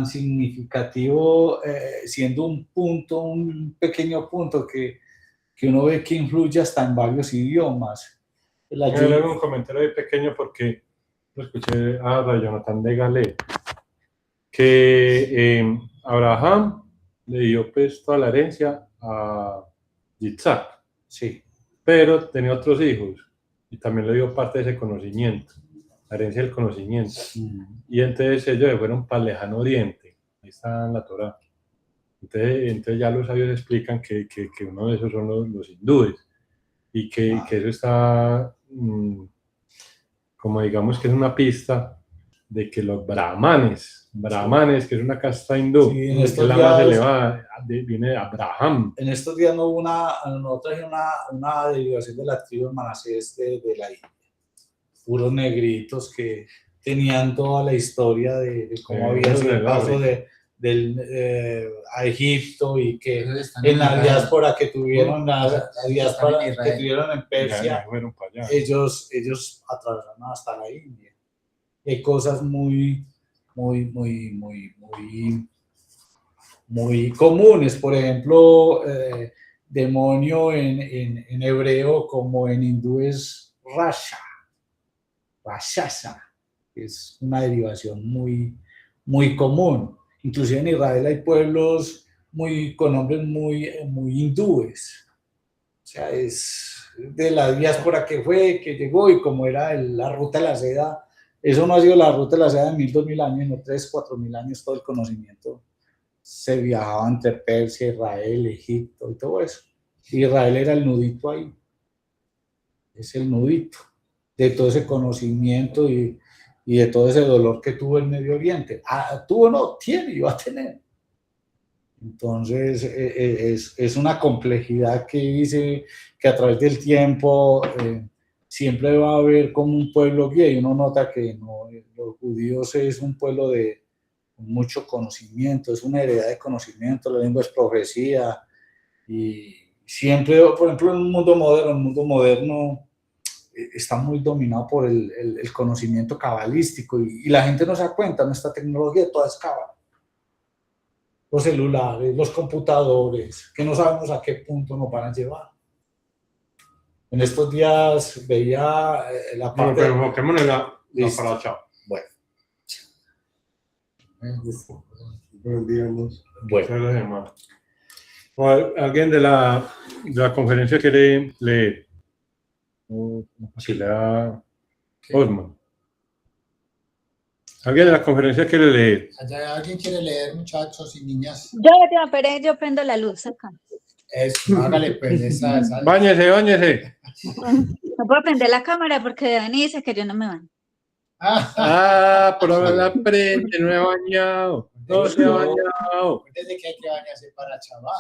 significativo, siendo un pequeño punto que uno ve que influye hasta en varios idiomas. Yo le hago un comentario ahí pequeño porque lo escuché a Jonathan de Galé, que Abraham le dio pues toda la herencia a Yitzhak, sí, pero tenía otros hijos y también le dio parte de ese conocimiento, la herencia del conocimiento. Y entonces ellos se fueron para el lejano oriente, ahí está en la Torá. Entonces ya los sabios explican que uno de esos son los hindúes y que eso está, como digamos que es una pista de que los brahmanes, que es una casta hindú, sí, que es la más elevada, viene de Abraham. En estos días no traje una derivación de la tribu de Manasés de la India, puros negritos que tenían toda la historia de cómo había sido el paso a Egipto y que en la diáspora que tuvieron, la diáspora que tuvieron en Persia, ellos atravesaron hasta la India. Hay cosas muy comunes, por ejemplo, demonio en hebreo como en hindú es Rashasa, es una derivación muy común. Inclusive en Israel hay pueblos con nombres muy hindúes. O sea, es de la diáspora que llegó y como era la ruta de la seda, eso no ha sido la ruta de la seda de 1000, 2000 años, no 3, 4000 años, todo el conocimiento se viajaba entre Persia, Israel, Egipto y todo eso. Israel era el nudito ahí, es el nudito de todo ese conocimiento y de todo ese dolor que tuvo el Medio Oriente. Tiene y va a tener. Entonces, es una complejidad que dice que a través del tiempo siempre va a haber como un pueblo guía, y uno nota que los judíos es un pueblo de mucho conocimiento, es una heredad de conocimiento, la lengua es profecía, y siempre, por ejemplo, en un mundo moderno está muy dominado por el conocimiento cabalístico, y la gente no se da cuenta, nuestra tecnología toda es cabal. Los celulares, los computadores, que no sabemos a qué punto nos van a llevar. En estos días veía la parte... Pero enfoquémonos en la paracha. Bueno. Bueno. ¿Alguien de la conferencia quiere leer? Si le da Osman. ¿Alguien de la conferencia quiere leer? ¿Alguien quiere leer, muchachos y niñas? Yo prendo la luz acá. Eso, hágale pues esa. Báñese. No puedo prender la cámara porque Dani dice que yo no me baño. Pero no la prende, no he bañado. No se ha bañado. Desde que hay que bañarse para chaval.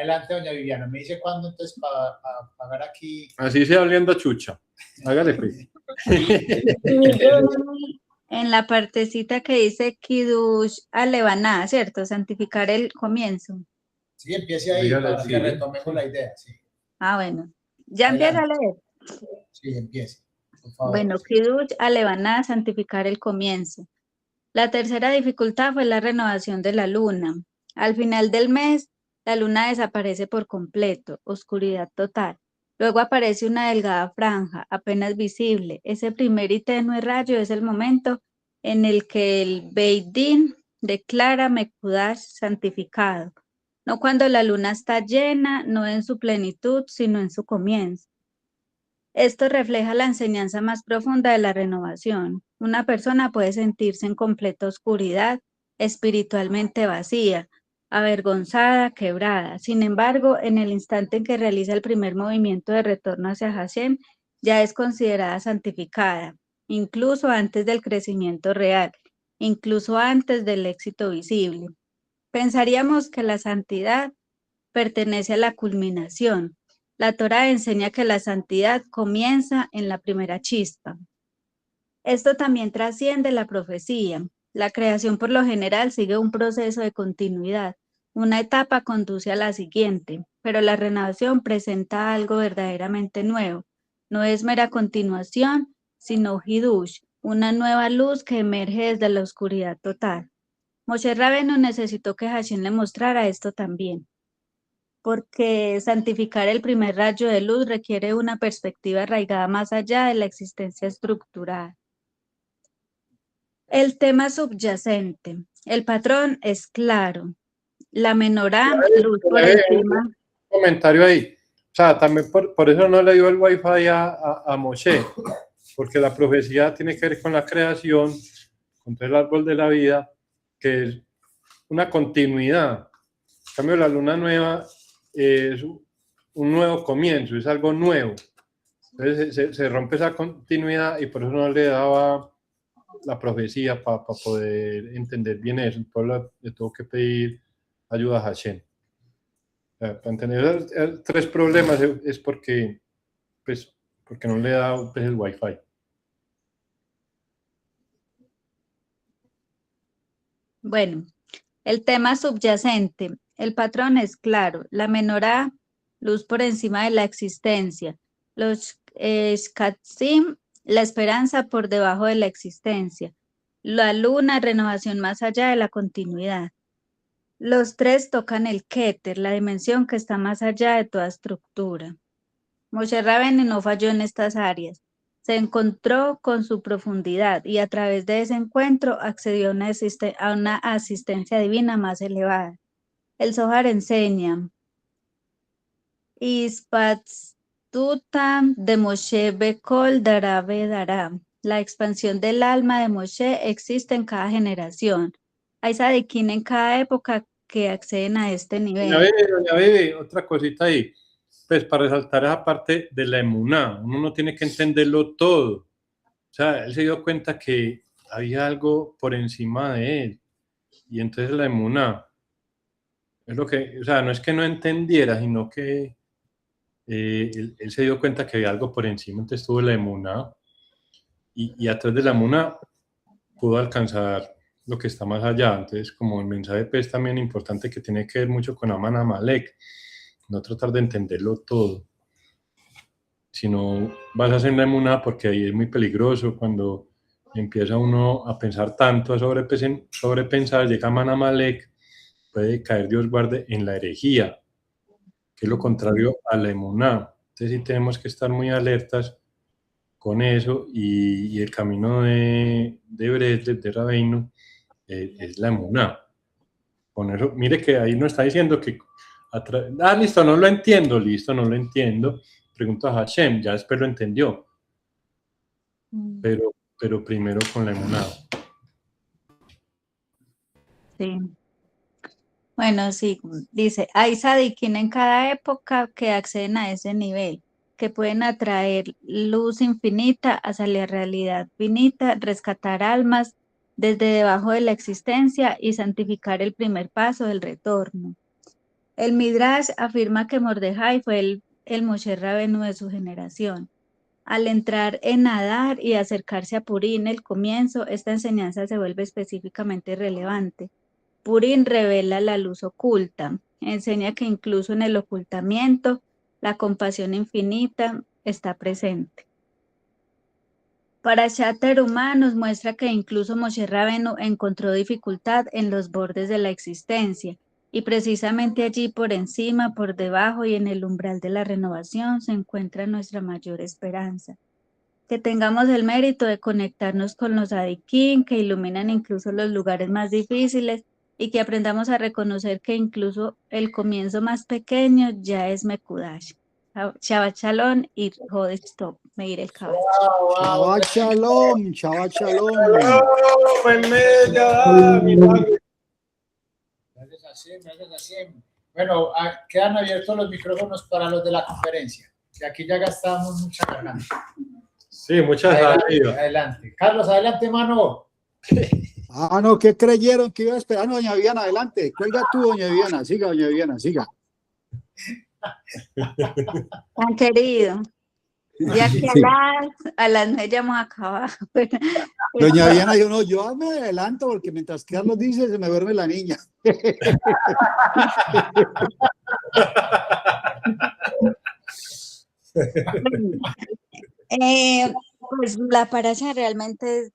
Adelante, doña Viviana, me dice cuándo entonces para pagar aquí. Así sea oliendo a chucha. Hágale, pues. En la partecita que dice Kiddush Alevaná, ¿cierto? Santificar el comienzo. Sí, empiece ahí Dígale, para sí. que retomemos la idea. Sí, Ah, bueno. Ya empieza a leer. sí, empiece, por favor. Bueno, Kiddush Alevaná, santificar el comienzo. La tercera dificultad fue la renovación de la luna. Al final del mes, la luna desaparece por completo, oscuridad total. Luego aparece una delgada franja, apenas visible. Ese primer y tenue rayo es el momento en el que el Beit Din declara Mekudash santificado. No cuando la luna está llena, no en su plenitud, sino en su comienzo. Esto refleja la enseñanza más profunda de la renovación. Una persona puede sentirse en completa oscuridad, espiritualmente vacía, avergonzada, quebrada. Sin embargo, en el instante en que realiza el primer movimiento de retorno hacia Hashem, ya es considerada santificada, incluso antes del crecimiento real, incluso antes del éxito visible. Pensaríamos que la santidad pertenece a la culminación. La Torá enseña que la santidad comienza en la primera chispa. Esto también trasciende la profecía. La creación por lo general sigue un proceso de continuidad. Una etapa conduce a la siguiente, pero la renovación presenta algo verdaderamente nuevo. No es mera continuación, sino hidush, una nueva luz que emerge desde la oscuridad total. Moshe Rabbeinu necesitó que Hashem le mostrara esto también, porque santificar el primer rayo de luz requiere una perspectiva arraigada más allá de la existencia estructural. El tema subyacente. El patrón es claro. La menorá, luz por encima. Un comentario ahí. O sea, también por eso no le dio el wifi a Moshe, porque la profecía tiene que ver con la creación, con todo el árbol de la vida, que es una continuidad. En cambio, la luna nueva es un nuevo comienzo, es algo nuevo. Entonces se rompe esa continuidad y por eso no le daba la profecía para poder entender bien eso. Entonces le tuvo que pedir ayuda a Hashem. Para entender esos tres problemas es porque no le da el wifi. Bueno, el tema subyacente. El patrón es claro. La menorá, luz por encima de la existencia. Los shkatzim, la esperanza por debajo de la existencia. La luna, renovación más allá de la continuidad. Los tres tocan el Keter, la dimensión que está más allá de toda estructura. Moshe Rabbeinu no falló en estas áreas. Se encontró con su profundidad y a través de ese encuentro accedió a una asistencia divina más elevada. El Zohar enseña: Ispatztutam de Moshe Bekol Dara Bedara. La expansión del alma de Moshe existe en cada generación. Hay sadiquín en cada época que acceden a este nivel. Doña Bebe, otra cosita ahí. Pues para resaltar esa parte de la emuná, uno no tiene que entenderlo todo. O sea, él se dio cuenta que había algo por encima de él. Y entonces la emuná es lo que, o sea, no es que no entendiera, sino que él se dio cuenta que había algo por encima, entonces tuvo la emuná. Y a través de la emuná pudo alcanzar lo que está más allá. Entonces, como el mensaje pues también importante que tiene que ver mucho con Aman Amalek, no tratar de entenderlo todo, sino vas a hacer la emuná, porque ahí es muy peligroso cuando empieza uno a pensar tanto, a sobrepensar, llega Aman Amalek, puede caer, Dios guarde, en la herejía, que es lo contrario a la emuná. Entonces sí tenemos que estar muy alertas con eso, y el camino de Breslev, de Rabbeinu, es la emuná. Con eso, mire que ahí nos está diciendo que listo, no lo entiendo, pregunto a Hashem, ya después lo entendió, pero primero con la emuná. Sí. Bueno, sí, dice, hay sadiquín en cada época que acceden a ese nivel, que pueden atraer luz infinita hacia la realidad finita, rescatar almas desde debajo de la existencia y santificar el primer paso del retorno. El Midrash afirma que Mordejai fue el Moshe Rabenu de su generación. Al entrar en Adar y acercarse a Purín, el comienzo, esta enseñanza se vuelve específicamente relevante. Purín revela la luz oculta, enseña que incluso en el ocultamiento, la compasión infinita está presente. Parashat Terumá nos muestra que incluso Moshe Rabenu encontró dificultad en los bordes de la existencia, y precisamente allí por encima, por debajo y en el umbral de la renovación se encuentra nuestra mayor esperanza. Que tengamos el mérito de conectarnos con los Adikim, que iluminan incluso los lugares más difíciles, y que aprendamos a reconocer que incluso el comienzo más pequeño ya es Mekudash. Shabbat Shalom y Jod Stop, Meir el Kabbalah. Shabbat Shalom, Shabbat Shalom. ¡Oh, Benella! Milagro. Gracias a Hashem, gracias a Hashem. Bueno, quedan abiertos los micrófonos para los de la conferencia, que aquí ya gastamos mucha garganta. Sí, muchas gracias. Adelante. Carlos, adelante, mano. Ah, no, ¿qué creyeron que iba a esperar? No, doña Viviana, adelante. Cuelga tú, doña Viviana. Siga, doña Viviana, siga. Tan querido. Ya que a las 9 ya hemos acabado. Doña Viviana, yo no, yo me adelanto porque mientras Carlos dice, se me duerme la niña. Pues la parasha realmente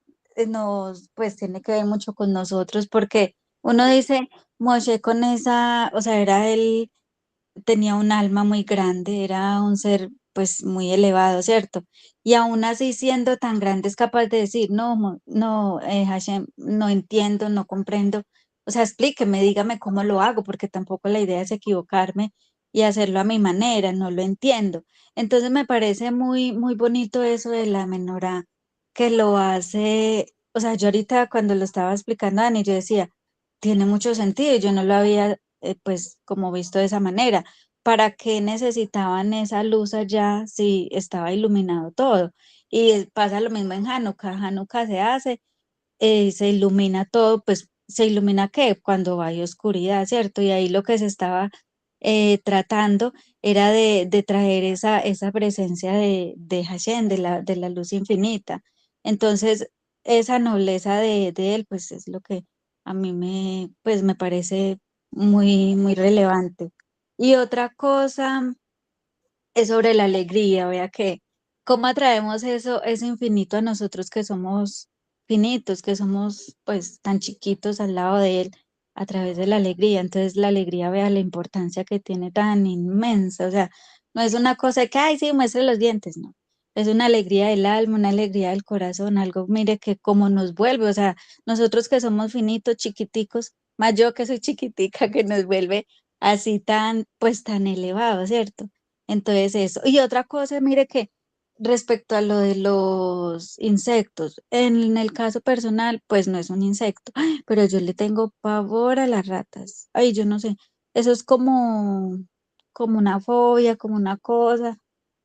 nos, pues tiene que ver mucho con nosotros porque uno dice, Moshe con esa, o sea, él tenía un alma muy grande, era un ser pues muy elevado, ¿cierto? Y aún así siendo tan grande es capaz de decir, no, no, Hashem, no entiendo, no comprendo. O sea, explíqueme, dígame cómo lo hago, porque tampoco la idea es equivocarme y hacerlo a mi manera, no lo entiendo. Entonces me parece muy, muy bonito eso de la menorá, que lo hace, o sea, yo ahorita cuando lo estaba explicando a Dani, yo decía, tiene mucho sentido, yo no lo había pues como visto de esa manera. ¿Para qué necesitaban esa luz allá si estaba iluminado todo? Y pasa lo mismo en Hanukkah. Hanukkah se hace, se ilumina todo, pues se ilumina ¿qué? Cuando hay oscuridad, ¿cierto? Y ahí lo que se estaba tratando era de traer esa presencia de Hashem, de la luz infinita. Entonces, esa nobleza de él, pues es lo que a mí pues, me parece muy, muy relevante. Y otra cosa es sobre la alegría, vea que cómo atraemos eso infinito a nosotros que somos finitos, que somos pues tan chiquitos al lado de él a través de la alegría. Entonces la alegría, vea la importancia que tiene tan inmensa, o sea, no es una cosa que, ay, sí, muestre los dientes, no. Es una alegría del alma, una alegría del corazón, algo, mire, que como nos vuelve, o sea, nosotros que somos finitos, chiquiticos, más yo que soy chiquitica, que nos vuelve así tan, pues tan elevado, ¿cierto? Entonces eso. Y otra cosa, mire que respecto a lo de los insectos, en el caso personal, pues no es un insecto, ¡ay! Pero yo le tengo pavor a las ratas. Ay, yo no sé, eso es como una fobia, como una cosa.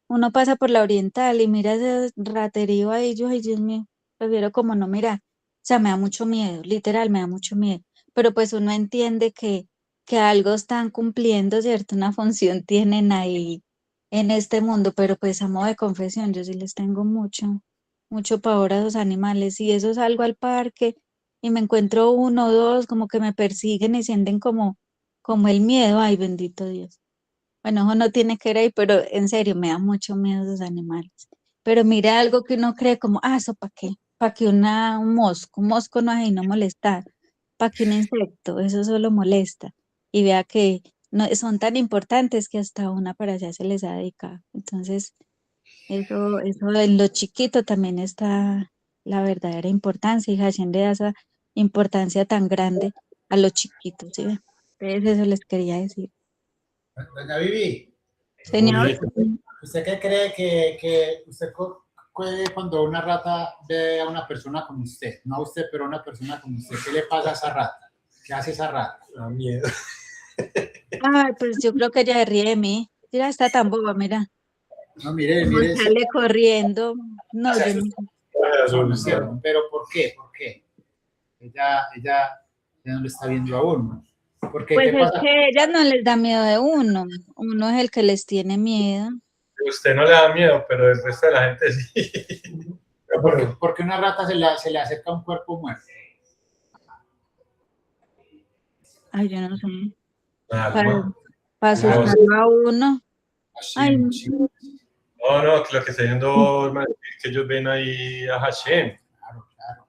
Uno pasa por la oriental y mira ese raterío ahí, yo, ay, Dios mío, prefiero como no mirar. O sea, me da mucho miedo, literal, me da mucho miedo. Pero pues uno entiende que algo están cumpliendo, ¿cierto? Una función tienen ahí en este mundo, pero pues a modo de confesión, yo sí les tengo mucho, mucho pavor a los animales. Y eso salgo al parque y me encuentro uno o dos como que me persiguen y sienten como el miedo. Ay, bendito Dios. Bueno, eso no tiene que ver ahí, pero en serio, me da mucho miedo esos animales. Pero mira algo que uno cree como, ¿eso para qué? Para que un mosco no hay, no molestar. Para que un insecto, eso solo molesta. Y vea que no, son tan importantes que hasta una para allá se les ha dedicado. Entonces, eso en lo chiquito también está la verdadera importancia y Hashem le da esa importancia tan grande a los chiquitos, ¿sí? Entonces, eso les quería decir. Doña Vivi, Señor. ¿usted qué cree que usted cuando una rata ve a una persona como usted, no a usted, pero a una persona como usted, qué le pasa a esa rata? ¿Qué hace esa rata? Da miedo. Ay, pues yo creo que ella se ríe de mí. Mira, está tan boba, mira. No, mire, Como mire. sale corriendo. No, yo no. Pero ¿por qué? ¿Por qué? Ella no lo está viendo a uno. Porque, Pues ¿qué es pasa? que ellas no les da miedo de uno. Uno es el que les tiene miedo. Usted no le da miedo, pero el resto de la gente sí. Porque una rata se le acerca a un cuerpo muerto. Ay, yo no sé. Para, Alma. para asustarlo a uno. Así, Ay, sí, No, que lo que está diciendo es que ellos ven ahí a Hashem, claro, claro.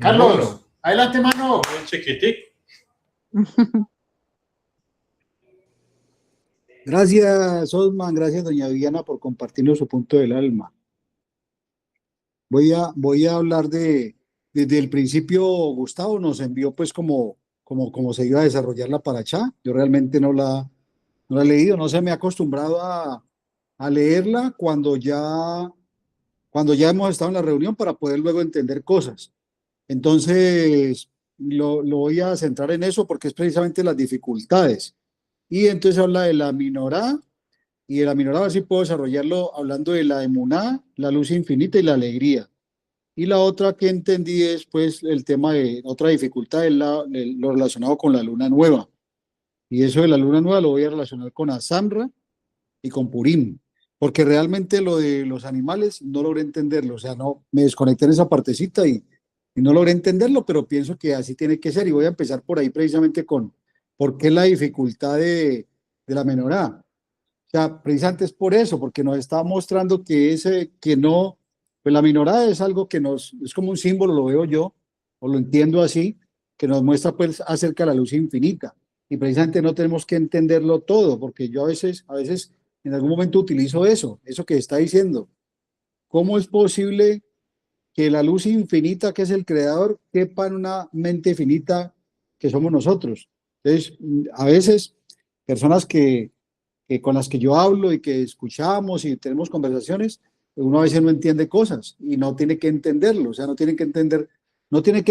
Carlos, adelante, mano. un chiquitico. Gracias, Osman, gracias, doña Viviana, por compartirnos su punto del alma. Voy a hablar desde el principio. Gustavo nos envió pues como se iba a desarrollar la paracha. Yo realmente no la he leído, no se me ha acostumbrado a leerla cuando ya hemos estado en la reunión para poder luego entender cosas. Entonces, lo voy a centrar en eso porque es precisamente las dificultades. Y entonces habla de la minorá, y de la minorá a ver si puedo desarrollarlo hablando de la emuná, la luz infinita y la alegría. Y la otra que entendí es pues el tema de otra dificultad, es lo relacionado con la luna nueva. Y eso de la luna nueva lo voy a relacionar con Asamra y con Purim, porque realmente lo de los animales no logré entenderlo, o sea, no me desconecté en esa partecita y no logré entenderlo, pero pienso que así tiene que ser y voy a empezar por ahí precisamente con por qué la dificultad de la menorá. O sea, precisamente es por eso, porque nos está mostrando que no, pues la minorá es algo que es como un símbolo, lo veo yo, o lo entiendo así, que nos muestra pues acerca de la luz infinita. Y precisamente no tenemos que entenderlo todo, porque yo a veces en algún momento utilizo eso que está diciendo. ¿Cómo es posible que la luz infinita, que es el creador, quepa en una mente finita que somos nosotros? Entonces, a veces, personas que con las que yo hablo y que escuchamos y tenemos conversaciones, uno a veces no entiende cosas y no tiene que entenderlo, o sea, no tiene que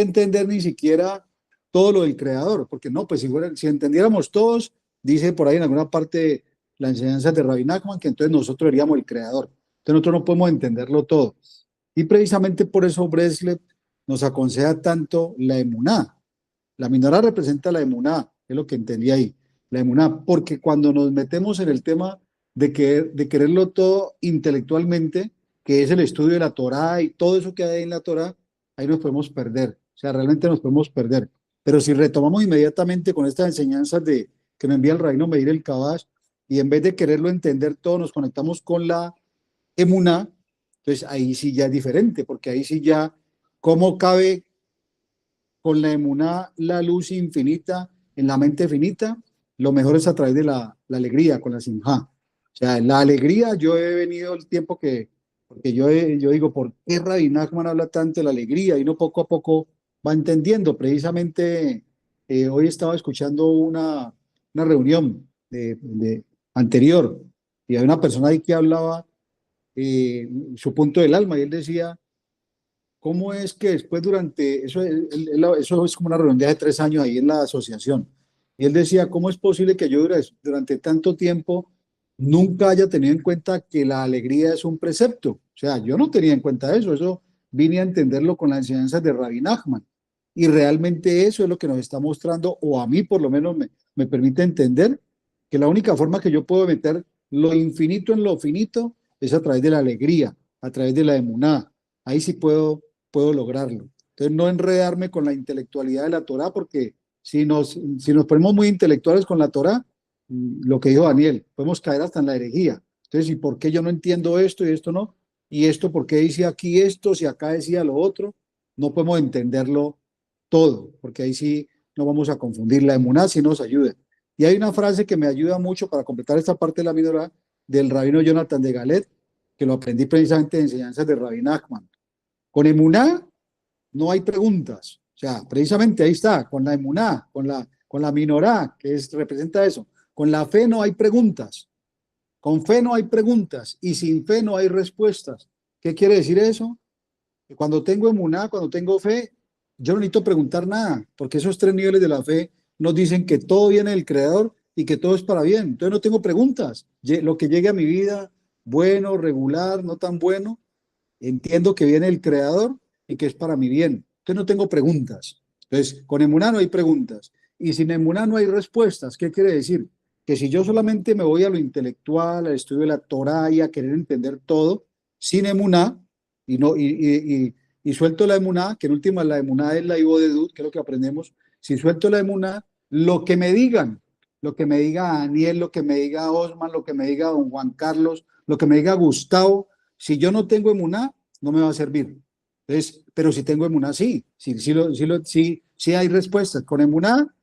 entender ni siquiera todo lo del creador, porque no, pues si entendiéramos todos, dice por ahí en alguna parte la enseñanza de Rabbi Nachman, que entonces nosotros seríamos el creador. Entonces nosotros no podemos entenderlo todo. Y precisamente por eso Breslev nos aconseja tanto la emuná. La minorá representa la emuná, es lo que entendí ahí, la emuná, porque cuando nos metemos en el tema de quererlo todo intelectualmente, que es el estudio de la Torá y todo eso que hay en la Torá, ahí nos podemos perder, o sea, realmente nos podemos perder. Pero si retomamos inmediatamente con estas enseñanzas que nos envía el Rabino Meir el Kabash, y en vez de quererlo entender todo, nos conectamos con la emuná, entonces ahí sí ya es diferente, porque ahí sí ya, ¿cómo cabe con la emuná la luz infinita en la mente finita? Lo mejor es a través de la alegría, con la simjá. O sea, la alegría, yo he venido el tiempo porque yo digo, ¿por qué Rabbi Nachman habla tanto de la alegría? Y uno poco a poco va entendiendo. Precisamente hoy estaba escuchando una reunión anterior y hay una persona ahí que hablaba su punto del alma y él decía, ¿cómo es que después eso es como una reunión de hace 3 años ahí en la asociación? Y él decía, ¿cómo es posible que yo durante tanto tiempo nunca haya tenido en cuenta que la alegría es un precepto? O sea, yo no tenía en cuenta eso vine a entenderlo con las enseñanzas de Rabbi Nachman. Y realmente eso es lo que nos está mostrando, o a mí por lo menos me permite entender que la única forma que yo puedo meter lo infinito en lo finito es a través de la alegría, a través de la emuná. Ahí sí puedo lograrlo. Entonces, no enredarme con la intelectualidad de la Torá, porque si nos ponemos muy intelectuales con la Torá, lo que dijo Daniel, podemos caer hasta en la herejía. Entonces, ¿y por qué yo no entiendo esto y esto no? ¿Y esto por qué dice aquí esto, si acá decía lo otro? No podemos entenderlo todo, porque ahí sí no vamos a confundir. La emuná sí nos ayuda. Y hay una frase que me ayuda mucho para completar esta parte de la minorá del rabino Jonathan de Galet, que lo aprendí precisamente de enseñanzas de Rabbi Nachman. Con emuná no hay preguntas. O sea, precisamente ahí está, con la emuná, con la minorá, representa eso. Con la fe no hay preguntas. Con fe no hay preguntas y sin fe no hay respuestas. ¿Qué quiere decir eso? Que cuando tengo emuná, cuando tengo fe, yo no necesito preguntar nada, porque esos 3 niveles de la fe nos dicen que todo viene del Creador y que todo es para bien. Entonces no tengo preguntas. Lo que llegue a mi vida, bueno, regular, no tan bueno, entiendo que viene el Creador y que es para mi bien. Entonces no tengo preguntas. Entonces, con emuná no hay preguntas. y sin emuná no hay respuestas. ¿Qué quiere decir? Que si yo solamente me voy a lo intelectual, al estudio de la Torá y a querer entender todo, sin emuná, y suelto la emuná, que en última la emuná es la ibodedut, que es lo que aprendemos, si suelto la emuná, lo que me digan, lo que me diga Daniel, lo que me diga Osman, lo que me diga don Juan Carlos, lo que me diga Gustavo, si yo no tengo emuná, no me va a servir. Entonces, pero si tengo emuná, sí, sí hay respuestas. Con emuná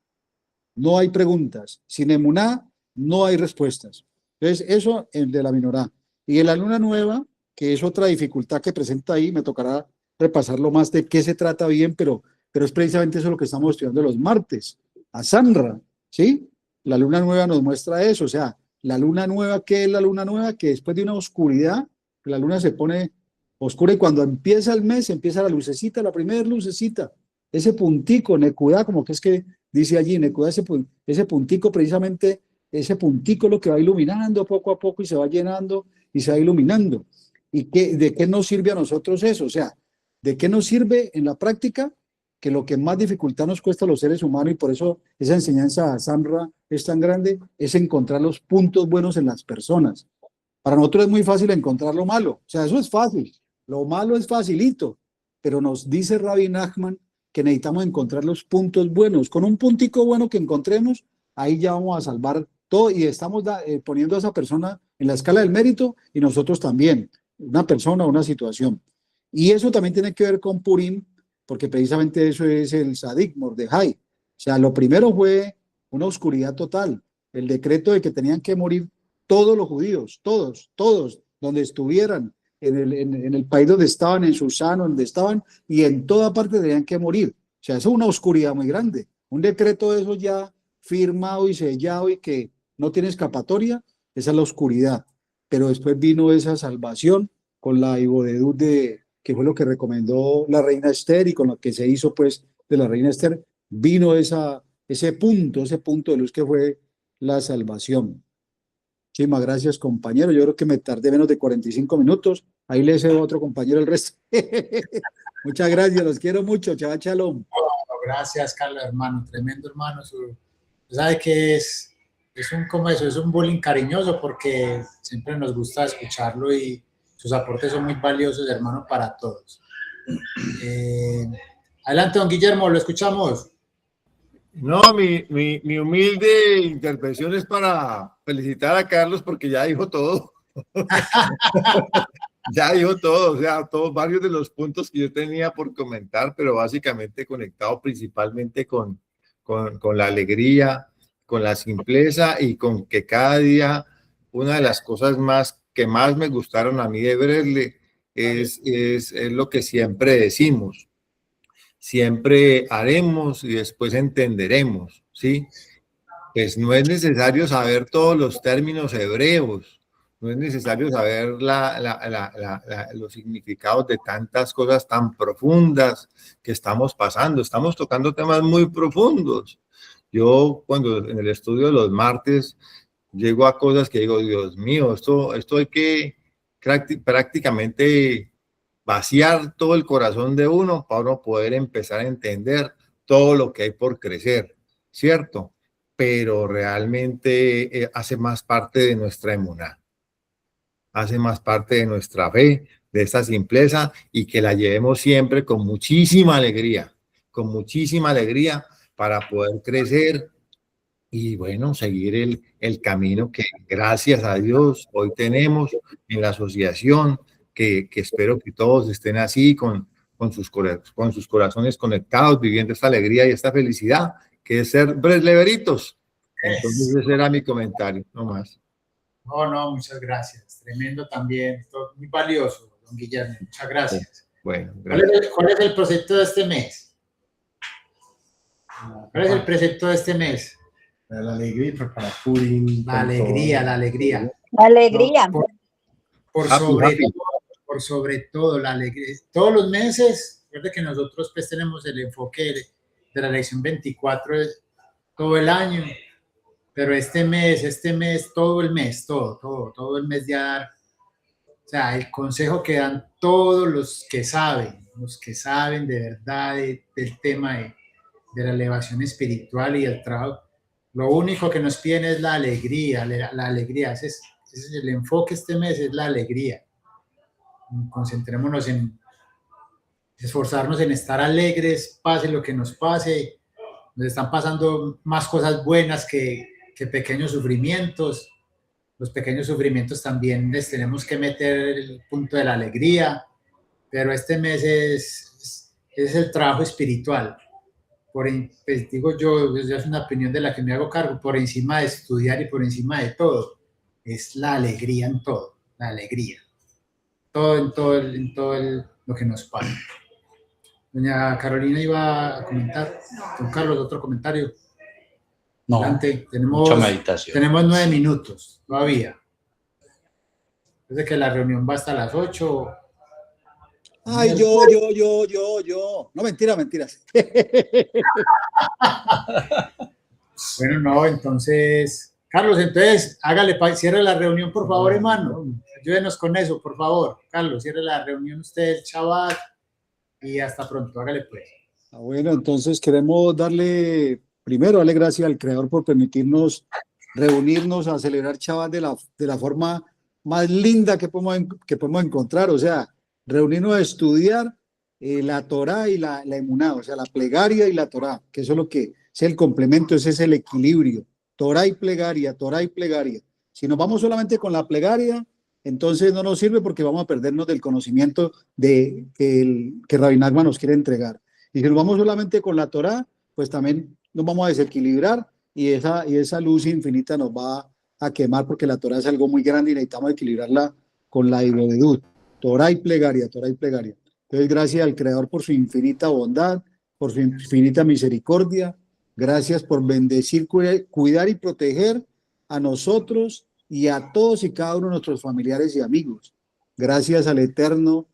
no hay preguntas. Sin emuná no hay respuestas. Entonces, eso el de la minorá. Y en la luna nueva, que es otra dificultad que presenta ahí, me tocará repasarlo más de qué se trata bien, pero es precisamente eso lo que estamos estudiando los martes. A Sanra, ¿sí? La luna nueva nos muestra eso, o sea, la luna nueva, ¿qué es la luna nueva? Que después de una oscuridad, la luna se pone oscura y cuando empieza el mes, empieza la lucecita, la primera lucecita, ese puntico, Nekudá, como que es que dice allí, Nekudá, ese puntico precisamente, ese puntico es lo que va iluminando poco a poco y se va llenando y se va iluminando. ¿Y de qué nos sirve a nosotros eso? O sea, ¿de qué nos sirve en la práctica? Que lo que más dificultad nos cuesta a los seres humanos, y por eso esa enseñanza a Samra es tan grande, es encontrar los puntos buenos en las personas. Para nosotros es muy fácil encontrar lo malo, o sea, eso es fácil, lo malo es facilito, pero nos dice Rabbi Nachman que necesitamos encontrar los puntos buenos. Con un puntico bueno que encontremos, ahí ya vamos a salvar todo y estamos poniendo a esa persona en la escala del mérito y nosotros también, una persona o una situación. Y eso también tiene que ver con Purim, porque precisamente eso es el Sadik Mordejai. O sea, lo primero fue una oscuridad total, el decreto de que tenían que morir todos los judíos, todos, donde estuvieran, en el país donde estaban, en Susán, donde estaban, y en toda parte tenían que morir. O sea, eso es una oscuridad muy grande. Un decreto de eso ya firmado y sellado y que no tiene escapatoria, esa es la oscuridad. Pero después vino esa salvación con la ibodedut que fue lo que recomendó la reina Esther y con lo que se hizo pues de la reina Esther, vino ese punto de luz que fue la salvación. Muchísimas gracias, compañero. Yo creo que me tardé menos de 45 minutos. Ahí le cedo a otro compañero el resto. Muchas gracias, los quiero mucho. Chava, shalom. Gracias, Carlos, hermano. Tremendo, hermano. ¿Sabe qué es? Es un bullying cariñoso porque siempre nos gusta escucharlo y sus aportes son muy valiosos, hermano, para todos. Adelante, don Guillermo, lo escuchamos. No, mi humilde intervención es para felicitar a Carlos porque ya dijo todo. Ya dijo todo, o sea, varios de los puntos que yo tenía por comentar, pero básicamente conectado principalmente con la alegría, con la simpleza y con que cada día una de las cosas que más me gustaron a mí de Bresle es lo que siempre decimos. Siempre haremos y después entenderemos, ¿sí? Pues no es necesario saber todos los términos hebreos, no es necesario saber los significados de tantas cosas tan profundas que estamos pasando. Estamos tocando temas muy profundos. Yo cuando en el estudio de los martes llego a cosas que digo, Dios mío, esto hay que prácticamente vaciar todo el corazón de uno para uno poder empezar a entender todo lo que hay por crecer, ¿cierto? Pero realmente hace más parte de nuestra emuná, hace más parte de nuestra fe, de esta simpleza y que la llevemos siempre con muchísima alegría para poder crecer y bueno, seguir el camino que gracias a Dios hoy tenemos en la asociación, que espero que todos estén así con sus corazones conectados, viviendo esta alegría y esta felicidad, que es ser bresleveritos. Entonces ese era mi comentario, no más. No, muchas gracias. Tremendo también, esto muy valioso, don Guillermo. Muchas gracias. Bueno, gracias. ¿Cuál es el precepto de este mes? ¿Cuál es el precepto de este mes? La alegría y preparar Purim. La alegría. La alegría. No, por sobre todo, la alegría. Todos los meses, recuerda que nosotros pues tenemos el enfoque de la lección 24 todo el año, pero este mes, todo el mes de dar, o sea, el consejo que dan todos los que saben de verdad del tema de la elevación espiritual y el trabajo, lo único que nos piden es la alegría, la alegría, ese es el enfoque este mes, es la alegría. Concentrémonos en esforzarnos en estar alegres, pase lo que nos pase, nos están pasando más cosas buenas que pequeños sufrimientos. Los pequeños sufrimientos también les tenemos que meter el punto de la alegría, pero este mes es el trabajo espiritual. Pues digo yo, es una opinión de la que me hago cargo, por encima de estudiar y por encima de todo, es la alegría en todo, la alegría. Todo lo que nos pasa. Doña Carolina iba a comentar. Don Carlos, otro comentario. No, Adelante. mucha meditación. Tenemos 9 minutos todavía. Desde que la reunión va hasta las 8. Ay, yo. No, mentiras. Bueno, no, entonces, Carlos, hágale, cierre la reunión, por favor, hermano. Ayúdenos con eso, por favor. Carlos, cierre la reunión usted, Shabbat, y hasta pronto, hágale pues. Bueno, entonces queremos darle gracias al Creador por permitirnos reunirnos a celebrar Shabbat de la forma más linda que podemos encontrar, o sea, reunirnos a estudiar la Torá y la Emuná, o sea, la plegaria y la Torá, que eso es lo que es el complemento, ese es el equilibrio, Torá y plegaria, Torá y plegaria. Si nos vamos solamente con la plegaria, entonces no nos sirve porque vamos a perdernos del conocimiento que Rabbi Nachman nos quiere entregar. Y si nos vamos solamente con la Torá, pues también nos vamos a desequilibrar y esa luz infinita nos va a quemar porque la Torá es algo muy grande y necesitamos equilibrarla con la Hidrodedut. Torá y plegaria, Torá y plegaria. Entonces, gracias al Creador por su infinita bondad, por su infinita misericordia. Gracias por bendecir, cuidar y proteger a nosotros y a todos y cada uno de nuestros familiares y amigos. Gracias al Eterno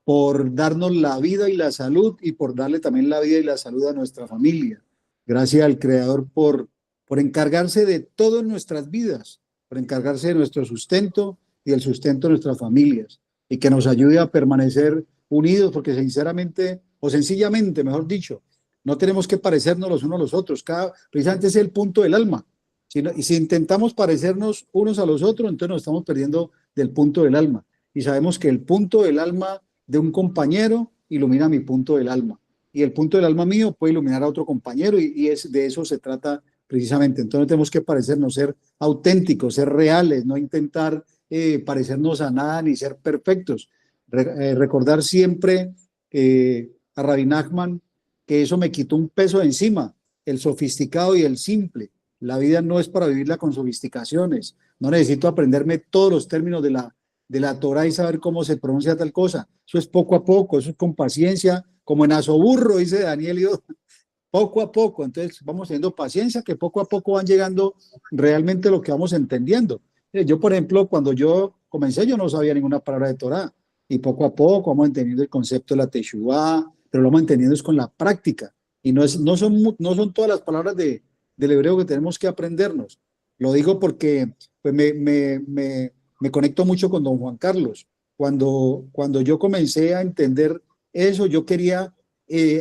por darnos la vida y la salud y por darle también la vida y la salud a nuestra familia. Gracias al Creador por encargarse de todo en nuestras vidas, por encargarse de nuestro sustento y el sustento de nuestras familias y que nos ayude a permanecer unidos porque sinceramente, o sencillamente, mejor dicho, no tenemos que parecernos los unos a los otros. Precisamente es el punto del alma. Y si intentamos parecernos unos a los otros, entonces nos estamos perdiendo del punto del alma. Y sabemos que el punto del alma de un compañero ilumina mi punto del alma. Y el punto del alma mío puede iluminar a otro compañero y de eso se trata precisamente. Entonces tenemos que parecernos, ser auténticos, ser reales, no intentar parecernos a nada ni ser perfectos. Recordar siempre a Rabbi Nachman que eso me quitó un peso de encima, el sofisticado y el simple. La vida no es para vivirla con sofisticaciones. No necesito aprenderme todos los términos de la Torá y saber cómo se pronuncia tal cosa. Eso es poco a poco, eso es con paciencia, como en asoburro, dice Daniel, poco a poco. Entonces vamos teniendo paciencia, que poco a poco van llegando realmente lo que vamos entendiendo. Yo, por ejemplo, cuando yo comencé, yo no sabía ninguna palabra de Torá. Y poco a poco vamos entendiendo el concepto de la Teshuvá, pero lo vamos entendiendo es con la práctica. Y no son todas las palabras del hebreo que tenemos que aprendernos. Lo digo porque pues, me conecto mucho con don Juan Carlos. Cuando yo comencé a entender eso, yo quería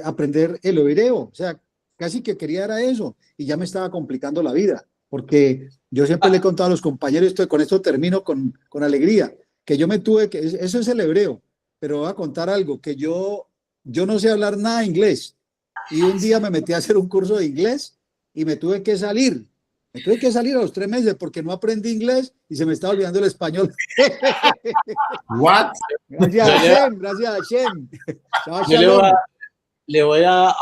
aprender el hebreo. O sea, casi que quería era eso. Y ya me estaba complicando la vida. Porque yo siempre le he contado a los compañeros, con esto termino con alegría, que yo me tuve que, eso es el hebreo, pero voy a contar algo, que yo no sé hablar nada de inglés. Y un día me metí a hacer un curso de inglés y me tuve que salir. Me tuve que salir a los 3 meses porque no aprendí inglés y se me estaba olvidando el español. What? Gracias a Hashem, gracias a Hashem. Yo le voy a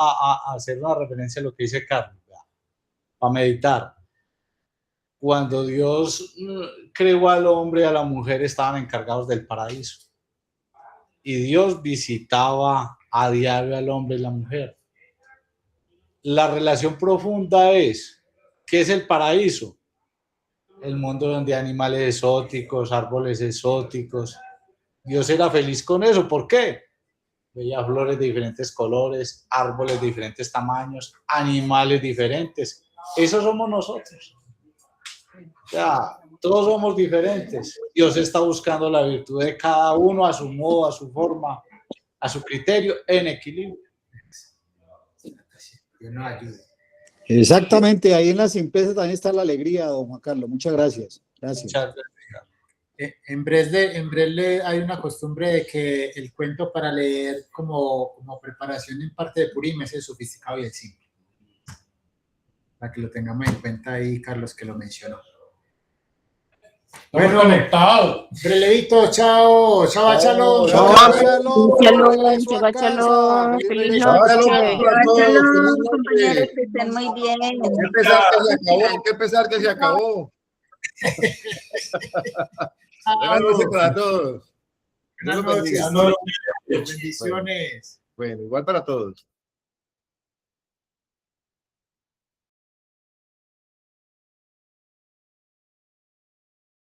hacer una referencia a lo que dice Carlos, para meditar. Cuando Dios creó al hombre y a la mujer, estaban encargados del paraíso. Y Dios visitaba a diario al hombre y la mujer. La relación profunda es, ¿qué es el paraíso? El mundo donde hay animales exóticos, árboles exóticos. Dios era feliz con eso. ¿Por qué? Veía flores de diferentes colores, árboles de diferentes tamaños, animales diferentes. Eso somos nosotros. O sea, todos somos diferentes. Dios está buscando la virtud de cada uno a su modo, a su forma, a su criterio, en equilibrio. Dios nos ayude. Exactamente, ahí en la simpleza también está la alegría, don Juan Carlos. Muchas gracias. Gracias. Muchas gracias. En Bresle hay una costumbre de que el cuento para leer como preparación en parte de Purim es el sofisticado y el simple. Para que lo tengamos en cuenta ahí, Carlos, que lo mencionó. Bueno, conectado. Brelevito, chao, chao, chao, Chao, chao. Shalom, Regreso a Shabbat casa. shalom, Feliz feliz regreso a noche. casa. Shabbat shalom. Shalom, compañeros, que estén muy bien. Qué pesar que se acabó, qué pesar que se acabó. Buenas noches para todos. Dios los bendiga. Bendiciones. Bueno, igual para todos.